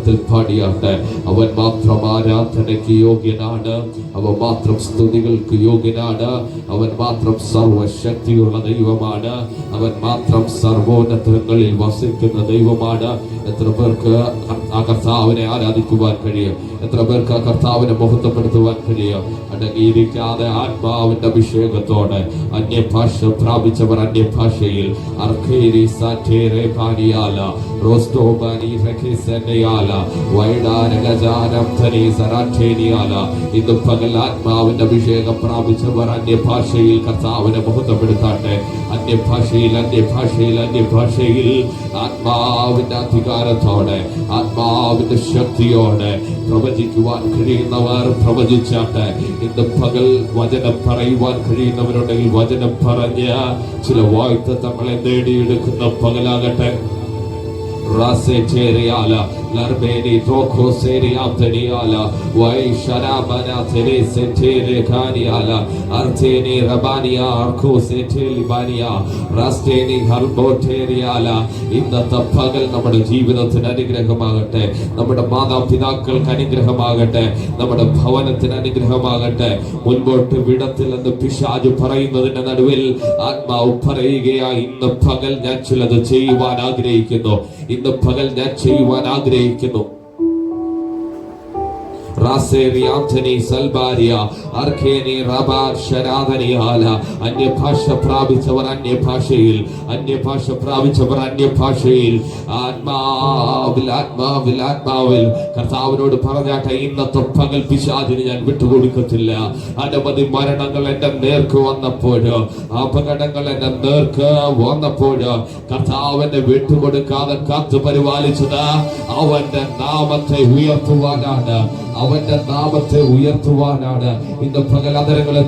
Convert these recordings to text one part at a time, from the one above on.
ഉച്ചത്തിൽ പാടിയാട്ടെ. അവൻ മാത്രം ആരാധനയ്ക്ക് യോഗ്യനാണ്, അവൻ മാത്രം സ്തുതികൾക്ക് യോഗ്യനാണ്, അവൻ മാത്രം സർവശക്തിയുള്ള ദൈവമാണ്, അവൻ മാത്രം സർവോന്നതങ്ങളിൽ വസിക്കുന്ന ദൈവമാണ്. എത്ര പേർക്ക് ആ കർത്താവിനെ ആരാധിക്കുവാൻ കഴിയും? എത്ര പേർക്ക് ആ കർത്താവിനെ മഹത്വപ്പെടുത്തുവാൻ കഴിയും? അടങ്ങിയിരിക്കാതെ ആത്മാവിന്റെ അഭിഷേകത്തോടെ അന്യഭാഷ പ്രാപിച്ചവർ അന്യഭാഷയിൽ ഇന്ന് പകൽ ആത്മാവിന്റെ അഭിഷേകം പ്രാപിച്ചവർ അന്യഭാഷയിൽ കർത്താവിനെ മഹത്വപ്പെടുത്താട്ടെ. അന്യഭാഷയിൽ ആത്മാവിന്റെ അധികാരത്തോടെ ആത്മാവിന്റെ ശക്തിയോടെ പ്രവചിക്കുവാൻ കഴിയുന്നവർ പ്രവചിച്ചാട്ടെ. ഇന്ന് പകൽ വചനം പറയുവാൻ കഴിയുന്നവരുണ്ടെങ്കിൽ വചനം പറഞ്ഞ ചില വാഗ്ദത്തങ്ങളെ നേടിയെടുക്കുന്ന പകലാകട്ടെ. Raseteriala, Larbeni Toko Seriantaniala, Wai Sharabana Teresetere Kaniala, Arteni Rabania, Arko Setelibania, Rasteni Harboteriala. ഇന്നത്തെ പകൽ നമ്മുടെ ജീവിതത്തിന് അനുഗ്രഹമാകട്ടെ, നമ്മുടെ മാതാപിതാക്കൾക്ക് അനുഗ്രഹമാകട്ടെ, നമ്മുടെ ഭവനത്തിന് അനുഗ്രഹമാകട്ടെ. മുൻപോട്ട് വിടത്തിൽ എന്ന് പിശാച് പറയുന്നതിന്റെ നടുവിൽ ആത്മാവ് പറയുകയായി, ഇന്ന് പകൽ ഞാൻ ചിലത് ചെയ്യുവാൻ ആഗ്രഹിക്കുന്നു, ഇന്ന് പകൽ ഞാൻ ചെയ്യുവാൻ ആഗ്രഹിക്കുന്നു. അന്യഭാഷ പ്രാപിച്ചവർ അന്യഭാഷയിൽ, അന്യഭാഷ പ്രാപിച്ചവർ അന്യഭാഷയിൽ ആത്മാവിൽ കർത്താവിനോട് പറഞ്ഞാട്ടെ. ഇന്നത്തെ പകൽ പിശാചിന് ഞാൻ വിട്ടുകൊടുക്കത്തില്ല. അനവധി മരണങ്ങൾ എന്റെ നേർക്ക് വന്നപ്പോഴ്, അപകടങ്ങൾ എന്റെ നേർക്ക് വന്നപ്പോഴ് കർത്താവിനെ വിട്ടുകൊടുക്കാതെ കാത്തു പരിപാലിച്ചത് അവന്റെ നാമത്തെ ഉയർത്തുവാനാണ്, അവന്റെ നാമത്തെ ഉയർത്തുവാനാണ്. ഇന്ന് പകൽ അധരങ്ങളെ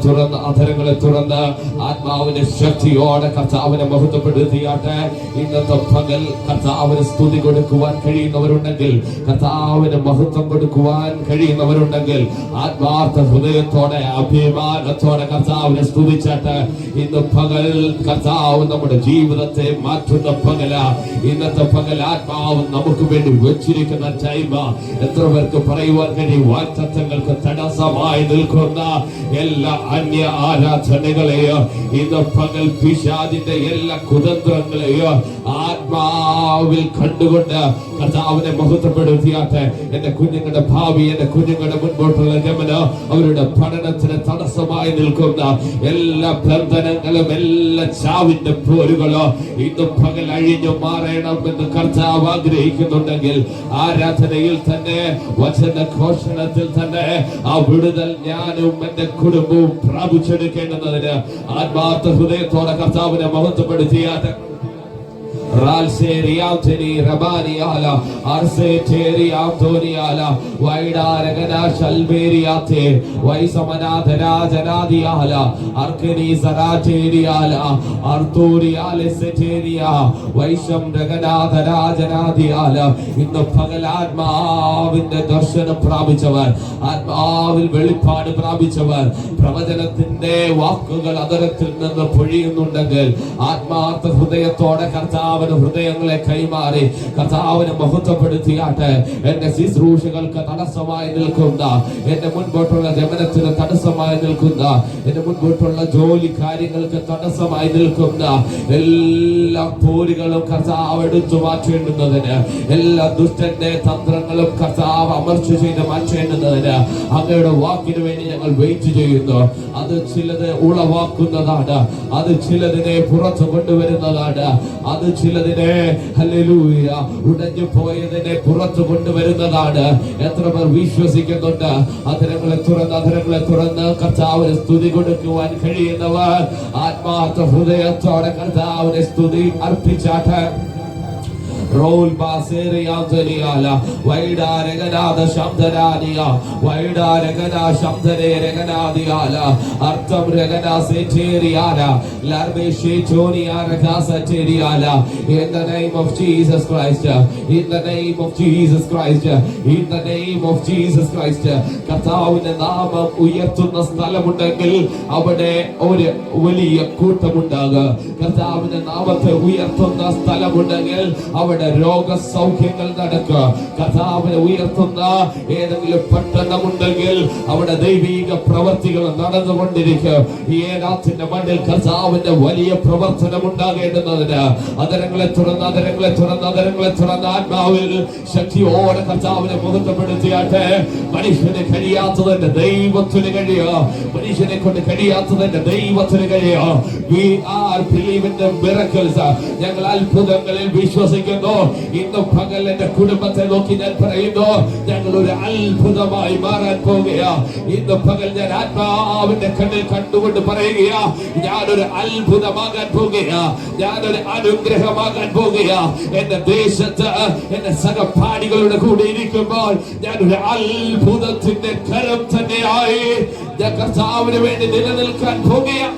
തുറന്ന് ആത്മാവിന്റെ ശക്തിയോടെ കർത്താവിനെ മഹത്വപ്പെടുത്തിയാട്ടെ. ഇന്നത്തെ പകൽ കർത്താവിന് സ്തുതി കൊടുക്കുവാൻ കഴിയുന്നവരുണ്ടെങ്കിൽ, കർത്താവിന് മഹത്വം കൊടുക്കുവാൻ കഴിയുന്നവരുണ്ടെങ്കിൽ ആത്മാർത്ഥ ഹൃദയത്തോടെ അഭിമാനത്തോടെ കർത്താവിനെ സ്തുതിച്ചാട്ടെ. ഇന്ന് പകൽ കർത്താവ് നമ്മുടെ ജീവിതത്തെ മാറ്റുന്ന പകല. ഇന്നത്തെ പകൽ ആത്മാവ് നമുക്ക് വേണ്ടി വെച്ചിരിക്കുന്ന ടൈം. എത്ര പേർക്ക് പറയുവാൻ കഴിയും? വാഗ്ദത്തങ്ങൾക്ക് തടസ്സമായി നിൽക്കുന്ന എല്ലാ അന്യ ആരാധനകളെയോ, ഇന്ന് പകൽ പിശാചിന്റെ എല്ലാ കുതന്ത്രങ്ങളെയോ ആത്മാവിൽ കണ്ടുകൊണ്ട് കർത്താവിനെ മഹത്വപ്പെടുത്തിയാട്ടെ. എന്റെ കുഞ്ഞുങ്ങളുടെ ഭാവി, എന്റെ കുഞ്ഞുങ്ങളുടെ മുൻപോട്ടുള്ള ഗമനം, അവരുടെ പഠനത്തിന് തടസ്സമായി നിൽക്കുന്ന എല്ലാ ബന്ധനങ്ങളും, എല്ലാ ചാവിന്റെ പോരുകളോ ഇന്ന് പകൽ അഴിഞ്ഞു മാറണമെന്ന് കർത്താവ് ആഗ്രഹിക്കുന്നുണ്ടെങ്കിൽ ആരാധനയിൽ തന്നെ, വചന ഘോഷണത്തിൽ തന്നെ ആ വിടുതൽ ഞാനും എന്റെ കുടുംബവും പ്രാപിച്ചെടുക്കേണ്ടുന്നതിന് ആത്മാർത്ഥ ഹൃദയത്തോടെ കർത്താവിനെ മഹത്വപ്പെടുത്തിയാട്ടെ. Ralserianteni Rabaniala, Arseteriantoniala, Vaidaragana Shalberiate, Vaisamanadara Janadiala, Arkani Zarateriala, Arturiale Seteria, Vaisham Raganadara Janadiala. In the Pagaladma, in the Darshan of Pravichavar, Atma will Velipad Pravichavar, Pravajanathinde, Wakugal, other than the Puri Nundagal, Atma, the Hudaya Toda Karta. ഹൃദയങ്ങളെ കൈമാറി കർത്താവിനെ മഹത്വപ്പെടുത്തിയാട്ടെ. എന്റെ ശുശ്രൂഷകൾക്ക് തടസ്സമായി നിൽക്കുന്ന, എന്റെ മുൻപോട്ടുള്ള ഗമനത്തിന് തടസ്സമായി നിൽക്കുന്ന, എന്റെ മുൻപോട്ടുള്ള ജോലി കാര്യങ്ങൾക്ക് തടസ്സമായി നിൽക്കുന്ന എല്ലാ പോരുകളും കർത്താവ് എടുത്തു മാറ്റേണ്ടുന്നതിന്, എല്ലാ ദുഷ്ടന്റെ തന്ത്രങ്ങളും കർത്താവ് അമർച്ച ചെയ്ത് മാറ്റേണ്ടുന്നതിന് അങ്ങയുടെ വാക്കിന് വേണ്ടി ഞങ്ങൾ വെയിറ്റ് ചെയ്യുന്നു. അത് ചിലത് ഉളവാക്കുന്നതാണ്, അത് ചിലതിനെ പുറത്തു കൊണ്ടുവരുന്നതാണ്, അത് ചിലതിനെ ഹല്ലേലൂയ ഉടഞ്ഞു പോയതിനെ പുറത്തു കൊണ്ടുവരുന്നതാണ്. എത്ര പേർ വിശ്വസിക്കുന്നുണ്ട്? അധരങ്ങളെ തുറന്ന് കർത്താവിന് സ്തുതി കൊടുക്കുവാൻ കഴിയുന്നവർ ആത്മാർത്ഥ ഹൃദയത്തോടെ കർത്താവിനെ സ്തുതി അർപ്പിച്ചാട്ടെ. Roll Baseriantaniala, Vaida Reganada Shamdanadia, Vaida Regana Shamdane Reganadiala, Artam Regana Seteriana, Larbe Shetonia Regasa Teriala. In the name of Jesus Christ, in the name of Jesus Christ, in the name of Jesus Christ. കർത്താവിന്റെ നാമം ഉയർത്തുന്ന സ്ഥലമുണ്ടെങ്കിൽ അവിടെ ഒരു വലിയ കൂട്ടമുണ്ടാകുക. കർത്താവിന്റെ നാമത്തെ ഉയർത്തുന്ന സ്ഥലമുണ്ടെങ്കിൽ അവിടെ അവിടെ രോഗസൗഖ്യങ്ങൾ നടക്കുക. കർത്താവിനെ ഉയർത്തുന്ന ഏതെങ്കിലും പട്ടണമുണ്ടെങ്കിൽ അവിടെ ദൈവിക പ്രവർത്തികൾ നടന്നുകൊണ്ടിരിക്കുക. ഈ ഏനാത്തിന്റെ മണ്ണിൽ കർത്താവിന്റെ വലിയ പ്രവർത്തനം ഉണ്ടാകേണ്ടുന്നതിന് അതരങ്ങളെ തുറന്ന് അതരങ്ങളെ തുറന്ന് അതരങ്ങളെ തുറന്ന് ആത്മാവിൽ ശക്തിയോടെ കർത്താവിനെ മുഖത്തപ്പെടുത്തിയാട്ടെ. മനുഷ്യന് കഴിയാത്തതിന്റെ ദൈവത്തിന് കഴിയുക. മനുഷ്യനെ കൊണ്ട് കഴിയാത്തതിന്റെ ദൈവത്തിന് കഴിയുക. We are believing the miracles. ഞങ്ങൾ അത്ഭുതങ്ങളിൽ വിശ്വസിക്കുന്നു. ഇന്ന് പകൽ എന്റെ കുടുംബത്തെ നോക്കി ഞാൻ പറയുന്നു, ഞങ്ങൾ ഒരു അത്ഭുതമായി മാറാൻ പോകുകയാ. ഇന്ന് പകൽ ഞാൻ ആത്മാവിന്റെ കണ്ണിൽ കണ്ടുകൊണ്ട് പറയുകയാ, ഞാനൊരു അത്ഭുതമാകാൻ പോകുകയാ, ഞാനൊരു അനുഗ്രഹമാകാൻ പോകുകയാ. എന്റെ ദേശത്ത് എന്റെ സഹപാഠികളുടെ കൂടെ ഇരിക്കുമ്പോൾ ഞാനൊരു അത്ഭുതത്തിന്റെ കരം തന്നെയായി ഞാൻ കർത്താവിന് വേണ്ടി നിലനിൽക്കാൻ പോകുകയാ.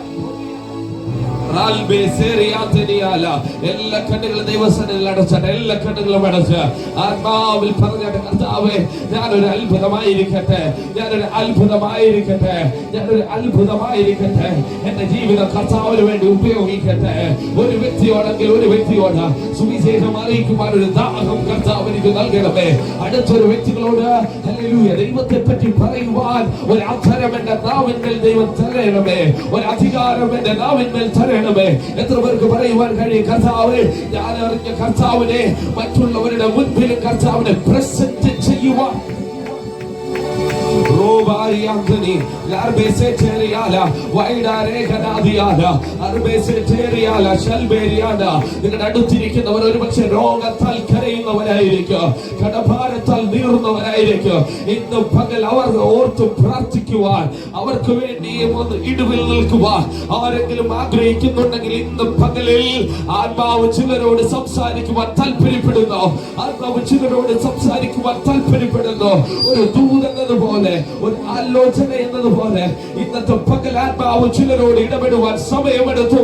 എല്ലാ കണ്ണുകളും ദൈവസന്നിധിയിൽ അടച്ചാട്ടെ. എല്ലാ കണ്ണുകളും അടച്ച് ആത്മാവിൽ പറഞ്ഞാട്ടെ, കർത്താവേ ഞാനൊരു അത്ഭുതമായിരിക്കട്ടെ, ഞാനൊരു അത്ഭുതമായിരിക്കട്ടെ, ഞാനൊരു അത്ഭുതമായിരിക്കട്ടെ. എന്റെ ജീവിതം കർത്താവിന് വേണ്ടി ഉപയോഗിക്കട്ടെ. ഒരു വ്യക്തിയോടെങ്കിൽ ഒരു വ്യക്തിയോട് സുവിശേഷം അറിയിക്കുവാൻ ഒരു ദാഹം കർത്താവ് എനിക്ക് നൽകണമേ. അടുത്തൊരു വ്യക്തികളോട് ഹല്ലേലൂയ ദൈവത്തെ പറ്റി പറയുവാൻ ഒരു അധരം എന്റെ നാവിന്മേൽ ദൈവം തരണമേ, ഒരു അധികാരം എന്റെ നാവിന്മേൽ തരണമേ. എത്ര പേർക്ക് പറയുവാൻ കഴിയും, കർത്താവേ ഞാൻ അറിഞ്ഞ കർത്താവിനെ മറ്റുള്ളവരുടെ മുൻപിൽ കർത്താവിനെ പ്രസന്റ് ചെയ്യുവാൻ. നിങ്ങളുടെ അടുത്തിരിക്കുന്നവർ ഒരുപക്ഷെ രോഗത്താൽ കരയുന്നവരായിരിക്കും, കടഭാരത്താൽ നീറുന്നവരായിരിക്കും. ഇന്ന് പകൽ അവർ ഓർത്ത് പ്രാർത്ഥിക്കുവാൻ, അവർക്ക് വേണ്ടിയും ഒന്ന് ഇടിവിൽ നിൽക്കുവാൻ ആരെങ്കിലും ആഗ്രഹിക്കുന്നുണ്ടെങ്കിൽ ഇന്ന് പകലിൽ ആത്മാവ് ചിലരോട് സംസാരിക്കുവാൻ താല്പര്യപ്പെടുന്നു. ആത്മാവ് ചിലരോട് സംസാരിക്കുവാൻ താല്പര്യപ്പെടുന്നു. ഒരു ദൂതൻ എന്നതുപോലെ, ഒരു ആലോചന എന്നതുപോലെ ഇന്നത്തെ പകൽ ആത്മാവ് ചിലരോട് ഇടപെടുവാൻ സമയമെടുത്തു.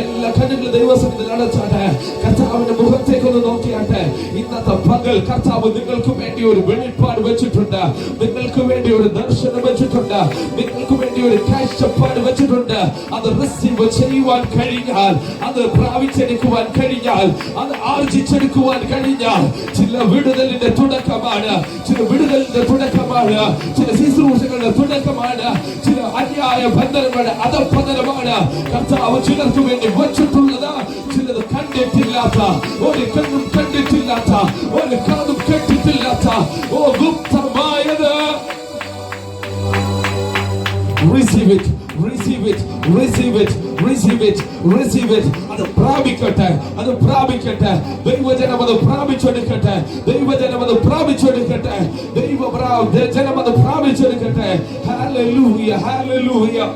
എല്ലാ കണ്ണുകളും ദൈവസന്നിധിയിൽ അടച്ചാട്ടെ. കർത്താവിന്റെ മുഖത്തേക്കൊന്ന് നോക്കിയാട്ടെ. ഇന്നത്തെ പകൽ കർത്താവ് നിങ്ങൾക്ക് വേണ്ടി ഒരു വെളിപ്പാട് വെച്ചിട്ടുണ്ട്, നിങ്ങൾക്ക് വേണ്ടി ഒരു ദർശനം വെച്ചിട്ടുണ്ട്, നിങ്ങൾക്ക് വേണ്ടി ഒരു കാഴ്ചപ്പാട് വെച്ചിട്ടുണ്ട്. അത് റിസീവ് ചെയ്യുവാൻ കഴിഞ്ഞാൽ, അത് പ്രാപിച്ചെടുക്കുവാൻ കഴിഞ്ഞാൽ, അത് ആർജിച്ചെടുക്കുവാൻ കഴിഞ്ഞാൽ ചില വിടുതലിന്റെ തുടക്കമാണ്, ചില വിടുതലിന്റെ തുടക്കമാണ്, ചില ശുശ്രൂഷകളുടെ തുടക്കമാണ്, ചില അന്യായ ബന്ധനങ്ങളുടെ അധപതനമാണ് കർത്താവ് ചിലർക്ക് വേണ്ടി വച്ചിട്ടുള്ളത്. ചിലത് കണ്ടിട്ടില്ലാത്ത, ഒരു കണ്ണും കണ്ടിട്ടില്ലാത്ത, ഒരു കാതും കേട്ടിട്ടില്ലാത്ത ഗുപ്തമായത്. Receive it, receive it, receive it, receive it, receive it. അത് പ്രാപിക്കട്ടെ, അത് പ്രാപിക്കട്ടെ. ദൈവജനം അത് പ്രാപിച്ചെടുക്കട്ടെ, ദൈവജനം അത് പ്രാപിച്ചെടുക്കട്ടെ, ദൈവജനം അത് പ്രാപിച്ചെടുക്കട്ടെ. Hallelujah, hallelujah.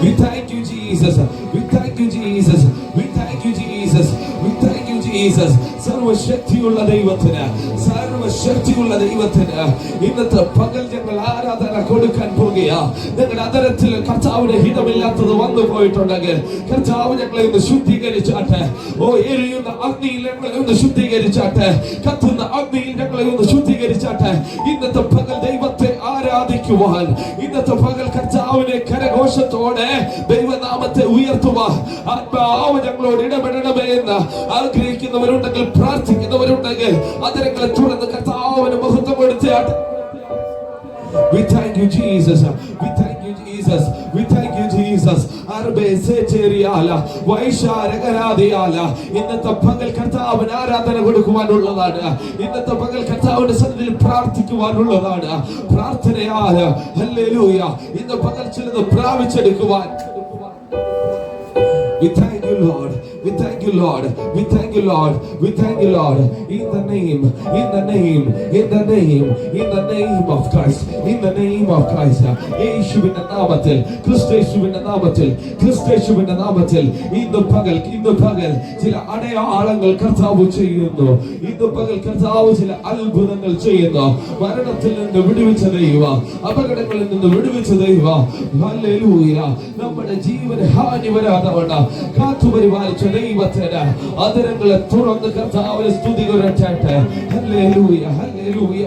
We thank you, Jesus. We thank you, Jesus. We thank you, Jesus. We thank you, Jesus. സർവശക്തിയുള്ള ദൈവത്തിന്, സർവശക്തിയുള്ള ദൈവത്തിന് ഇന്നത്തെ പകൽ ഞങ്ങൾ ആരാധന കൊടുക്കാൻ പോകുകയാ. ഞങ്ങളുടെ അതരത്തിൽ കർത്താവിന്റെ ഹിതമില്ലാത്തത് വന്നു പോയിട്ടുണ്ടെങ്കിൽ കർത്താവ് ഞങ്ങളെ ഒന്ന് ശുദ്ധീകരിച്ചാട്ടെ. എരിയുന്ന അഗ്നിയിൽ ഞങ്ങളെ ഒന്ന് ശുദ്ധീകരിച്ചാട്ടെ, കത്തുന്ന അഗ്നിയിൽ ഞങ്ങളെ ഒന്ന് ശുദ്ധീകരിച്ചാട്ടെ. ഇന്നത്തെ പകൽ ദൈവത്തെ ആരാധിക്കുവാൻ, ഇന്നത്തെ പകൽ കർത്താവിനെ കരഘോഷത്തോടെ ദൈവനാമത്തെ ഉയർത്തുവാൻ ആത്മാവ് ഞങ്ങളോട് ഇടപെടണമേ എന്ന് ആഗ്രഹിക്കുന്നവരുണ്ടെങ്കിൽ, പ്രാർത്ഥിക്കുന്നവരുണ്ടെങ്കിൽ അതരങ്ങളെ തുറന്ന് കർത്താവിന് മഹത്വം കൊടുത്താട്ടെ. We thank you, Jesus. We thank you, Jesus. We thank you, Jesus. ഇന്നത്തെ പകൽ കർത്താവിന് ആരാധന കൊടുക്കുവാനുള്ളതാണ്. ഇന്നത്തെ പകൽ കർത്താവിന്റെ സന്നിധിയിൽ പ്രാർത്ഥിക്കുവാനുള്ളതാണ്. പ്രാർത്ഥനയാൽ ഹല്ലേലൂയ ഇന്ന് പകൽ ചിലത് പ്രാപിച്ചെടുക്കുവാൻ. We thank you, Lord. We thank you, Lord. We thank you, Lord. We thank you, Lord. In the name, in the name, in the name, in the name of Christ. In the name of Christ. യേശുവിന്റെ നാമത്തിൽ, ക്രിസ്തുയേശുവിന്റെ നാമത്തിൽ, ക്രിസ്തുയേശുവിന്റെ നാമത്തിൽ ഇന്ന് പകൽ ചില അടയാളങ്ങൾ കർത്താവ് ചെയ്യുന്നു. ഇന്ന് പകൽ കർത്താവ് ചില അത്ഭുതങ്ങൾ ചെയ്യുന്നു. മരണത്തിൽ നിന്ന് വിടുവിച്ച ദൈവം, അപകടങ്ങളിൽ നിന്ന് വിടുവിച്ച ദൈവം. ഹല്ലേലൂയ. നമ്മുടെ ജീവന് ഹാനി വരാതെ കാത്തുപരിപാലിച്ച ദൈവത്തിന് അതിരങ്ങളെ തുറന്ന് കർത്താവിനെ സ്തുതി കരയട്ടെ. Hallelujah, hallelujah.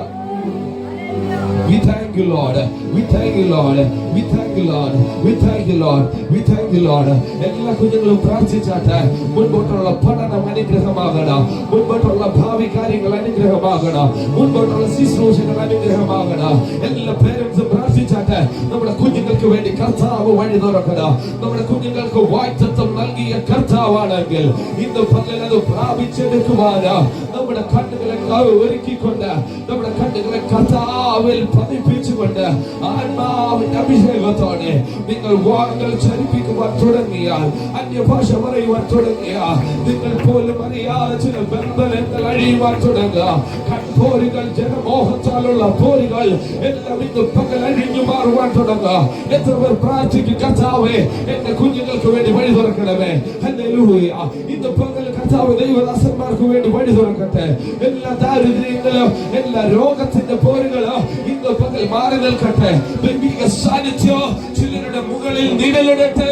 We thank you, Lord. We thank you, Lord. We thank you, Lord. We thank you, Lord. We thank you, Lord. എല്ലാ കുഞ്ഞുങ്ങളും പ്രാർത്ഥിച്ചാട്ടെ. മുൻപോട്ടുള്ള പഠനം അനുഗ്രഹമാകണം. മുൻപോട്ടുള്ള ഭാവി കാര്യങ്ങൾ അനുഗ്രഹമാകണം. മുൻപോട്ടുള്ള ശുശ്രൂഷകൾ അനുഗ്രഹമാകണം. എല്ലാ പേരൻസും പ്രാർത്ഥിച്ചാട്ടെ. നമ്മുടെ കുഞ്ഞുങ്ങൾക്ക് വേണ്ടി കർത്താവ് വഴി തുറക്കണം. നമ്മുടെ കുഞ്ഞുങ്ങൾക്ക് വാഗ്ദത്തം നൽകിയ കർത്താവാണെങ്കിൽ ഇന്ന് പകൽ അത് പ്രാപിച്ചെടുക്കുവാനോ നമ്മുടെ കണ്ണുകളെ ഒരുക്കിക്കൊണ്ട് നമ്മുടെ കണ്ണുകളെ കർത്താവിൽ പതിപ്പിച്ചുകൊണ്ട് ആത്മാവിന്റെ അഭിഷേകത്തോടെ നിങ്ങൾ വാക്കുകൾ ചലിപ്പിക്കുവാൻ തുടങ്ങിയാൽ, അന്യഭാഷ പറയുവാൻ തുടങ്ങിയാൽ, നിങ്ങൾ പോലും അറിയാതെ ചില ബന്ധനങ്ങൾ അഴിയുവാൻ തുടങ്ങുക. കൺപോരുകൾ, ജനമോഹത്താലുള്ള പോരുകൾ എല്ലാം ഇന്ന് പകൽ അഴിഞ്ഞു മാറുവാൻ തുടങ്ങുക. എത്ര പേർ പ്രാർത്ഥിക്കും, കർത്താവേ എന്റെ കുഞ്ഞുങ്ങൾക്ക് വേണ്ടി വഴി തുറക്കണമേ. ഹല്ലേലൂയ. ഇന്ന് പകൽ കർത്താവ് ദൈവദാസന്മാർക്ക് വേണ്ടി വഴി തുറക്കട്ടെ. എല്ലാ ദാരിദ്ര്യങ്ങളും എല്ലാ രോഗത്തിന്റെ പോരുകളോ ഇന്ന് പകൽ മാറി നിൽക്കട്ടെ. ദൈവിക സാന്നിധ്യം ചിലരുടെ മുകളിൽ നിഴലിടട്ടെ.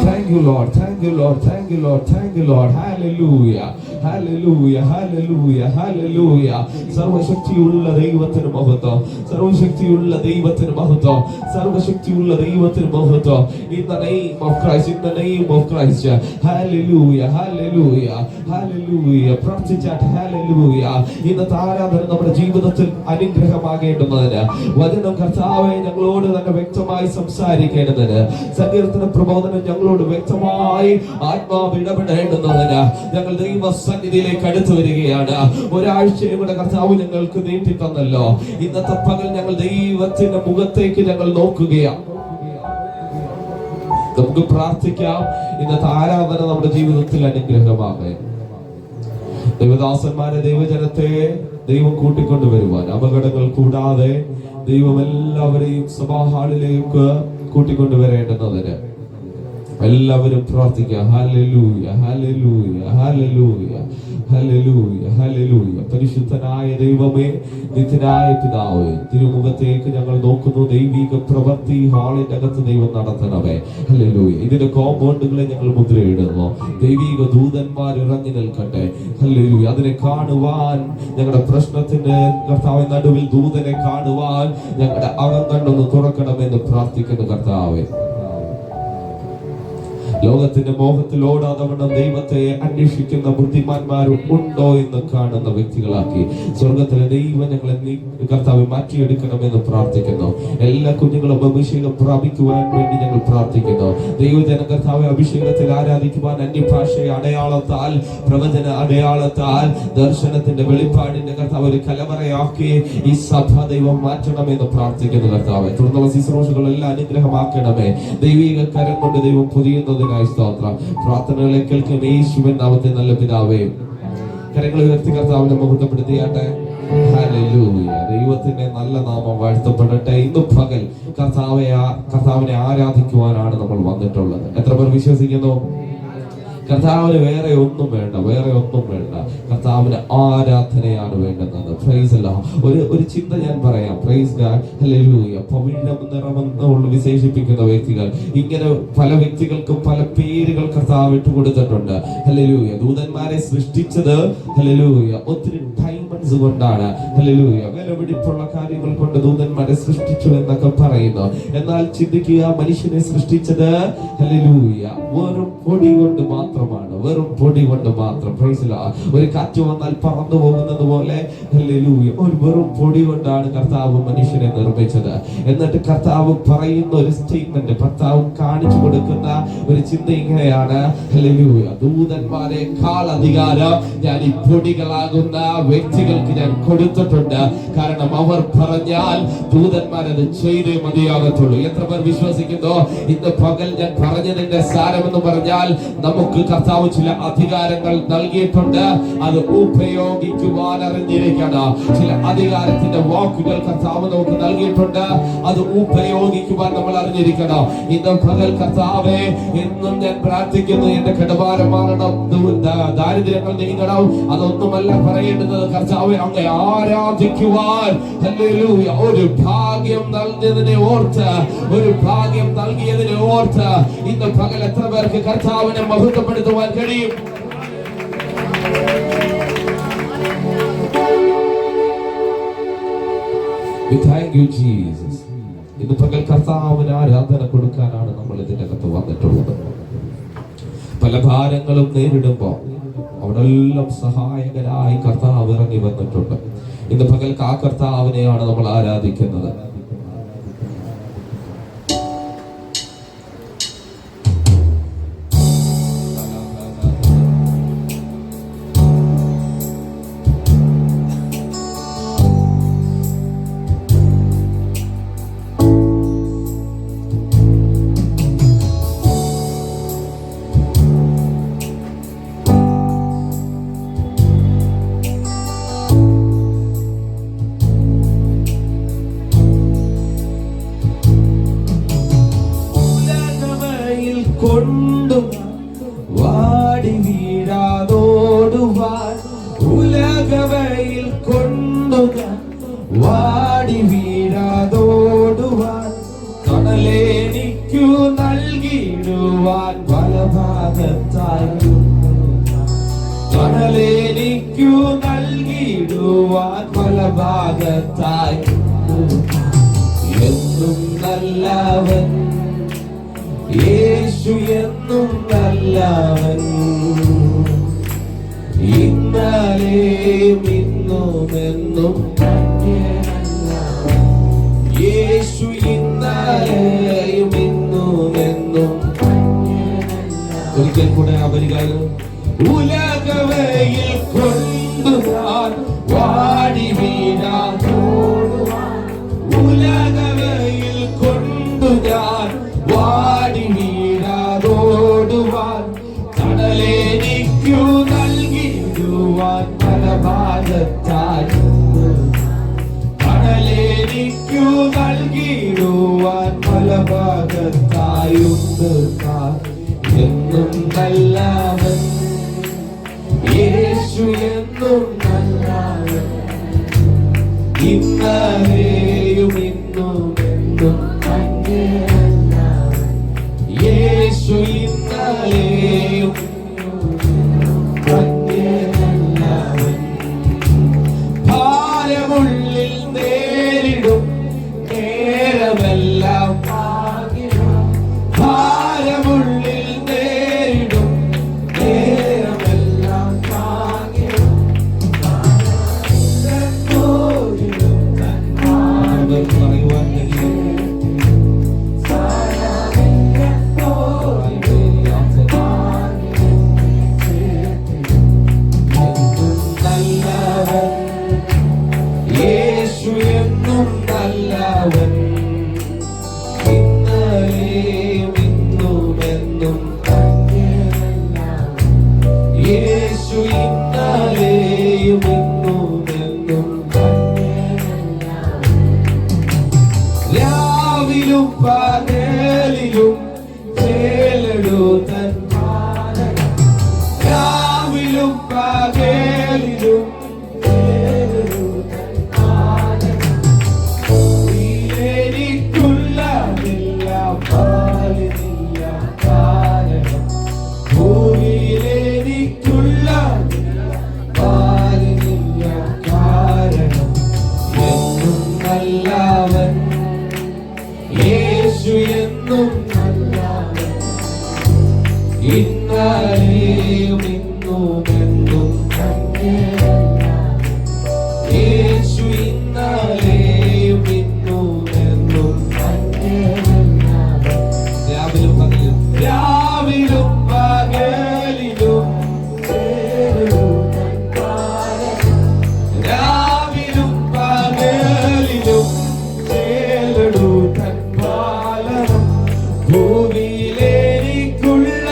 Thank you, Lord. Thank you, Lord. Thank you, Lord. Thank you, Lord. Hallelujah. Hallelujah. Hallelujah. Hallelujah. സർവശക്തിയുള്ള ദൈവത്തിന് മഹത്വം. സർവശക്തിയുള്ള ദൈവത്തിന് മഹത്വം. സർവശക്തിയുള്ള ദൈവത്തിന് മഹത്വം. In the name of Christ. In the name of Christ. Hallelujah. Hallelujah. Hallelujah. പ്രാർത്ഥിച്ചാട്ടെ. Hallelujah. ഇന്നത്തെ ആരാധന നമ്മുടെ ജീവിതത്തിൽ അനുഗ്രഹമാകേണ്ടുന്നതിന് വചനം കർത്താവേ ഞങ്ങളോട് തന്നെ വ്യക്തമായി സംസാരിക്കേണ്ടതിന് സങ്കീർത്തന പ്രബോധനം ഞങ്ങളോട് വ്യക്തമായി ആത്മാവ് ഇടപെടേണ്ടുന്നതിന് ഞങ്ങൾ ദൈവസന്നിധിയിലേക്ക് അടുത്തു വരികയാണ്. ഒരാഴ്ചയും കൂടെ കർത്താവ് ഞങ്ങൾക്ക് നീട്ടി തന്നല്ലോ. ഇന്നത്തെ പകൽ ഞങ്ങൾ ദൈവത്തിന്റെ മുഖത്തേക്ക് ഞങ്ങൾ നോക്കുകയാണ്. നമുക്ക് പ്രാർത്ഥിക്കാം. ഇന്നത്തെ ആരാധന നമ്മുടെ ജീവിതത്തിൽ അനുഗ്രഹമാകേ. ദൈവദാസന്മാരെ, ദൈവജനത്തെ ദൈവം കൂട്ടിക്കൊണ്ടുവരുവാൻ അപകടങ്ങൾ കൂടാതെ ദൈവം എല്ലാവരെയും സഭാഹാളിലേക്ക് കൂട്ടിക്കൊണ്ടുവരേണ്ടുന്നതിന് എല്ലാവരും പ്രാർത്ഥിക്കുക. Hallelujah, hallelujah, hallelujah, hallelujah, hallelujah. പരിശുദ്ധനായ ദൈവമേ, നിത്യനായ പിതാവേ, തിരുമുഖത്തേക്ക് ഞങ്ങൾ നോക്കുന്നു. ദൈവിക പ്രവൃത്തി ഹാളിന്റെ അകത്ത് ദൈവം നടത്തണമേ. ഹല്ലേലൂയ. ഇതിന്റെ കോമ്പൗണ്ടുകളെ ഞങ്ങൾ മുദ്രയിടുന്നു. ദൈവിക ദൂതന്മാർ ഇറങ്ങി നിൽക്കട്ടെ. ഹല്ലേലൂയ. അതിനെ കാണുവാൻ ഞങ്ങളുടെ പ്രശ്നത്തിന്റെ കർത്താവ് നടുവിൽ ദൂതനെ കാണുവാൻ ഞങ്ങളുടെ അകം കണ്ടൊന്ന് തുറക്കണമെന്ന് പ്രാർത്ഥിക്കുന്നു കർത്താവേ. ലോകത്തിന്റെ മോഹത്തിലോടാതവണ്ണം ദൈവത്തെ അന്വേഷിക്കുന്ന ബുദ്ധിമാന്മാരും ഉണ്ടോ എന്ന് കാണുന്ന വ്യക്തികളാക്കി സ്വർഗത്തിലെ ദൈവം ഞങ്ങളെ കർത്താവ് മാറ്റിയെടുക്കണമെന്ന് പ്രാർത്ഥിക്കുന്നു. എല്ലാ കുഞ്ഞുങ്ങളും അഭിഷേകം പ്രാപിക്കുവാൻ വേണ്ടി ഞങ്ങൾ പ്രാർത്ഥിക്കുന്നു. ദൈവജന കർത്താവ് അഭിഷേകത്തിൽ ആരാധിക്കുവാൻ അന്യഭാഷയെ അടയാളത്താൽ, പ്രവചന അടയാളത്താൽ, ദർശനത്തിന്റെ വെളിപ്പാടിന്റെ കർത്താവ് ഒരു കലവറയാക്കി ഈ സഭ ദൈവം മാറ്റണമെന്ന് പ്രാർത്ഥിക്കുന്നു കർത്താവ്. തുടർന്നുള്ള ശുശ്രൂഷകളെല്ലാം അനുഗ്രഹമാക്കണമേ. ദൈവിക കരം കൊണ്ട് ദൈവം പൊതിയുന്നത് സ്തോത്രം. പ്രാർത്ഥനകളെ കേൾക്കും യേശുവിൻ നാമത്തിൽ നല്ല പിതാവേ. കരങ്ങൾ ഉയർത്തി കർത്താവിനെ മഹത്വപ്പെടുത്തിയാട്ടെ. ഹല്ലേലൂയ. ദൈവത്തിന്റെ നല്ല നാമം വാഴ്ത്തപ്പെടട്ടെ. ഇന്ന് പകൽ കർത്താവിനെ ആരാധിക്കുവാനാണ് നമ്മൾ വന്നിട്ടുള്ളത്. എത്ര പേർ വിശ്വസിക്കുന്നു? കർത്താവിന് വേറെ ഒന്നും വേണ്ട, വേറെ ഒന്നും വേണ്ട. കർത്താവിന് ആരാധനയാണ് വേണ്ടത്. Praise Lord. ഒരു ചിന്ത ഞാൻ പറയാം. Praise God. ഹല്ലേലൂയ. പവിഴം നിറമെന്ന് വിശേഷിപ്പിക്കുന്ന വ്യക്തികൾ, ഇങ്ങനെ പല വ്യക്തികൾക്കും പല പേരുകൾ കർത്താവ് ഇട്ടുകൊടുത്തിട്ടുണ്ട്. ഹല്ലേലൂയ. ദൂതന്മാരെ സൃഷ്ടിച്ചത് ഹല്ലേലൂയ ഒത്തിരി ഡയമണ്ട്സ് കൊണ്ടാണ്. ഹല്ലേലൂയ. വിലപിടിപ്പുള്ള കാര്യങ്ങൾ കൊണ്ട് ദൂതന്മാരെ സൃഷ്ടിച്ചു എന്നൊക്കെ പറയുന്നു. എന്നാൽ ചിന്തിക്കുക, മനുഷ്യനെ സൃഷ്ടിച്ചത് ഹല്ലേലൂയ വെറും പൊടി കൊണ്ട് മാത്രമാണ്. വെറും പൊടി കൊണ്ട് മാത്രം. Praise Lord. ഒരു കാറ്റ് വന്നാൽ പറന്നു പോകുന്നത് പോലെ ഹല്ലേലൂയ ഒരു വെറും പൊടി കൊണ്ടാണ് കർത്താവ് മനുഷ്യനെ നിർമ്മിച്ചത്. എന്നിട്ട് കർത്താവ് പറയുന്ന ഒരു സ്റ്റേറ്റ്മെന്റ്, കർത്താവ് കാണിച്ചു കൊടുക്കുന്ന ഒരു ചിന്ത ഇങ്ങനെയാണ്. ഹല്ലേലൂയ. ദൂതന്മാരെക്കാൾ അധികാരം ഞാൻ ഈ പൊടികളാകുന്ന വ്യക്തികൾക്ക് ഞാൻ കൊടുത്തിട്ടുണ്ട്. കാരണം അവർ പറഞ്ഞാൽ ദൂതന്മാരത് ചെയ്തേ മതിയാകത്തുള്ളൂ. എത്ര പേർ വിശ്വസിക്കുന്നു? ഇന്ന് പകൽ ഞാൻ പറഞ്ഞതിന്റെ സാരമെന്ന് പറഞ്ഞാൽ നമുക്ക് കർത്താവ് ചില അധികാരങ്ങൾ നൽകിയിട്ടുണ്ട്. അത് ഉപയോഗിക്കുവാൻ അറിഞ്ഞിരിക്കണം. ചില അധികാരത്തിന്റെ വാക്കുകൾ കർത്താവ് നമുക്ക് നൽകിയിട്ടുണ്ട്. അത് ഉപയോഗിക്കുവാൻ നമ്മൾ അറിഞ്ഞിരിക്കണം. ഇന്ന് പകൽ കർത്താവേ, എന്നും ഞാൻ പ്രാർത്ഥിക്കുന്നു, എന്റെ കടഭാരം മാറണം, ദാരിദ്ര്യങ്ങൾ നീങ്ങണം. അതൊന്നുമല്ല പറയേണ്ടത്. കർത്താവേ, അങ്ങ് ആരാധിക്കുവാൻ ഹല്ലേലൂയ ഒരു ഭാഗ്യം നൽകിയതിനെ ഓർത്ത്, ഒരു ഭാഗ്യം നൽകിയതിനെ ഓർത്ത് ഇന്ന് പകൽ എത്ര പേർക്ക് കർത്താവിനെ മഹത്വപ്പെടുത്തുവാൻ കഴിയും? We thank you, Jesus. ഇന്ന് പകൽ കർത്താവിന് ആരാധന കൊടുക്കാനാണ് നമ്മൾ ഇതിനകത്ത് വന്നിട്ടുള്ളത്. പല ഭാരങ്ങളും നേരിടുമ്പോൾ അവിടെല്ലാം സഹായകരായി കർത്താവ് ഇറങ്ങി വന്നിട്ടുണ്ട്. ഇന്ന് പകൽ ആ കർത്താവിനെയാണ് നമ്മൾ ആരാധിക്കുന്നത്. കൊണ്ടു വാടി വീഴാതോടുവാൻ, ഉലകവയിൽ കൊണ്ടു വാടി വീഴാതോടുവാൻ, കടലെനിക്കു നൽകിടുവാൻ വലഭാഗത്തായി, കടലെനിക്കു നൽകിടുവാൻ വലഭാഗത്തായി, എന്നും നല്ലവൻ യേശു എന്നും നല്ലവൻ, ഇന്നലെയും ഇന്നും എന്നും യേശു, ഇന്നലെയും ഇന്നും എന്നും. ഒരിക്കൽ കൂടെ അവരികാലും ഉലകവയിൽ കൊണ്ടു ഞാൻ വാടി വീഴാതോടുവാൻ, ഉലകവയിൽ കൊണ്ടു ഞാൻ വാടി വീഴാതോടുവാൻ, കടലെനിക്കു നൽകിടുവാൻ വലഭാഗത്തായി, കടലെനിക്കു നൽകിടുവാൻ വലഭാഗത്തായുണ്ട്. എന്നും നല്ലവൻ യേശു, എന്നും നല്ലവൻ, ഇന്നലെയും ഇന്നും എന്നും യേശു, ഇന്നലെയും നല്ലവൻ. ഭാരമുള്ളിൽ നേരിടും നേരമെല്ലാം, ഭാരമുള്ളിൽ നേരിടും നേരമെല്ലാം പറയുവാൻ യേശു എന്നും നല്ലവൻ, ഇന്നലെയും ഇന്നും എന്നും യേശു, ഇന്നലെയും ഇന്നും എന്നും. രാവിലും പകലിലും ചേലെടുത്തൻ, രാവിലും പകലിലും യേശു എന്നും നല്ലവൻ, ഇന്നലെയും ഇന്നും എന്നും യേശു, ഇന്നലെയും ഇന്നും എന്നും. രാവിലും പകലിലും, രാവിലും പകലിലും രാവിലും പകലിലും ചേലെടുത്തൻ പാലനം, ഭൂമിയിലെനിക്കുള്ള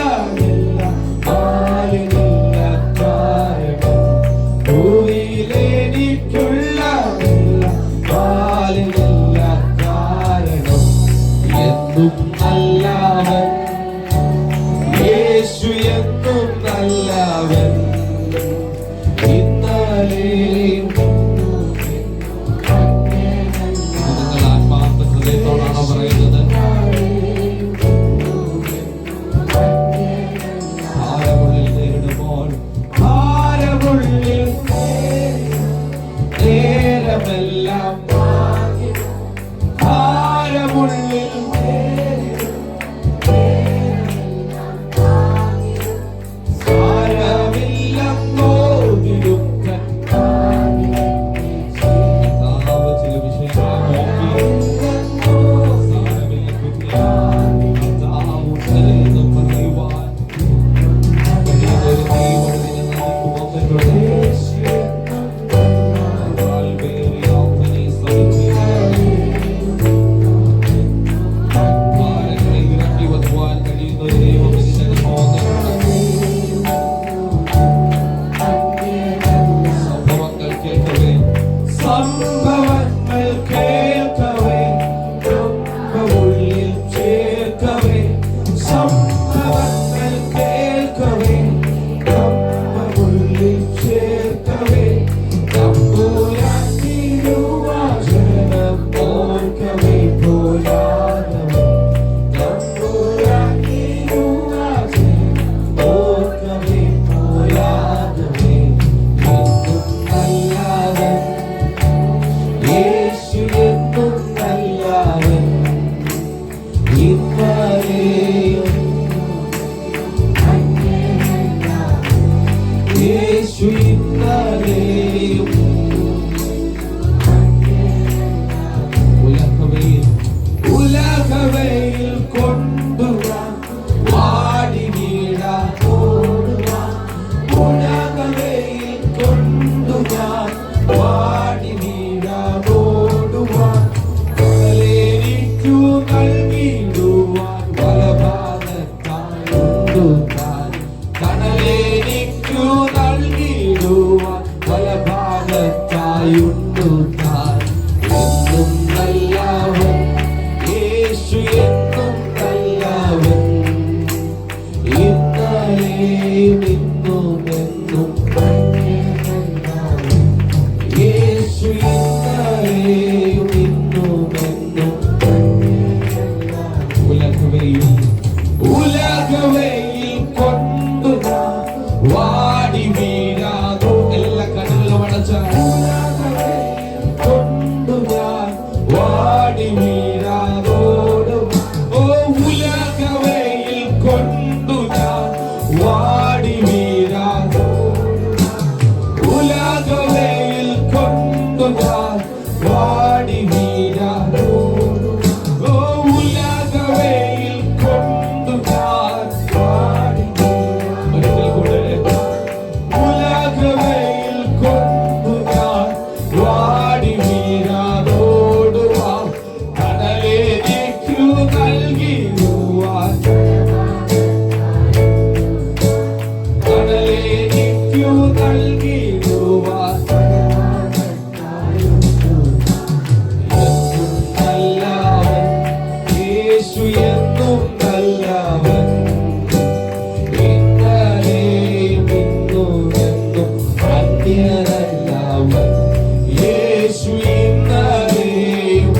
എല്ലാം പാലിനില്ല കാരണം, ഭൂമിയിലെനിക്കുള്ള എല്ലാം പാലിനില്ല കാരണം, എന്നും നല്ലവൻ യേശു, എന്നും നല്ലവൻ, ഇന്നലെയും ആത്മാർത്ഥതയോടാണ് പറയുന്നത്. ഭാരമുള്ളിൽ നേരിടുമ്പോൾ, ഭാരമുള്ളിൽ നേരമെല്ലാം ഇന്നലെയും ഉലകവയിൽ കൊണ്ടുവാൻ വാടി വീഴാൻ ഉലകവയിൽ കൊണ്ടുവാൻ വാടി വീഴാതോടുവാൻ കടലേരിക്കു നൽകിടുവാൻ വലഭാഗത്തായുണ്ടു താൻ കടലേരിക്കു നൽകിടുവാൻ വലഭാഗത്തായുണ്ടു താൻ എന്നും നല്ലവൻ യേശു എന്നും നല്ലവൻ ഇന്നലെയും ഇന്നും എന്നും യേശു ഇന്നലെയും ഇന്നും എന്നും ഉലകവയിൽ കൊണ്ടു വാടി വീഴാതോ എല്ലാ കണ്ണുകളും അടച്ച കൊണ്ടു ഞാൻ വാടി വീഴാതോടും ഓ ഉലകവയിൽ കൊണ്ടു ഞാൻ വാടി വീഴാതോ ഉലകവയിൽ കൊണ്ടു ഞാൻ വാടി വീഴാതോ ഓ ഉലകവയിൽ കൊണ്ടു ഞാൻ വാടി ഒരിക്കൽ കൂടെ ഉലകവയിൽ കൊണ്ടു ഞാൻ വാടി വീഴാതോടുവാൻ കടലേരിക്കു നൽകിടുവാൻ കടലേരിക്കു നൽകിടുവാൻ എന്നും നല്ലവൻ യേശു എന്നും നല്ലവൻ ഇന്നലെയും ഇന്നും എന്നും അന്യനല്ലവൻ യേശു ഇന്നലെയും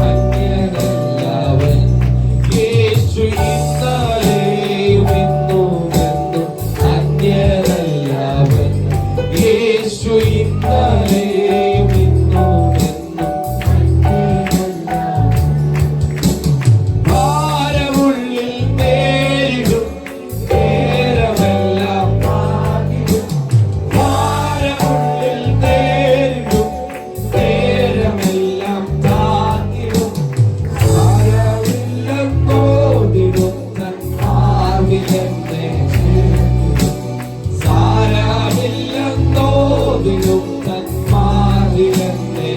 അന്യനല്ലവൻ യേശു ഇന്നലെയും ഇന്നും എന്നും അന്യനല്ലവൻ യേശു ഇന്നലെയും ഇന്നും എന്നും ഭാരമുള്ളിൽ നേരിടും നേരമെല്ലാം ഭാരമുള്ളിൽ നേരിടും നേരമെല്ലാം താങ്ങിടും സാരമില്ലെന്നോതിടും തൻ മാർവിലെന്നെ സാരമില്ലെന്നോതിടും തൻ മാർവിലെന്നെ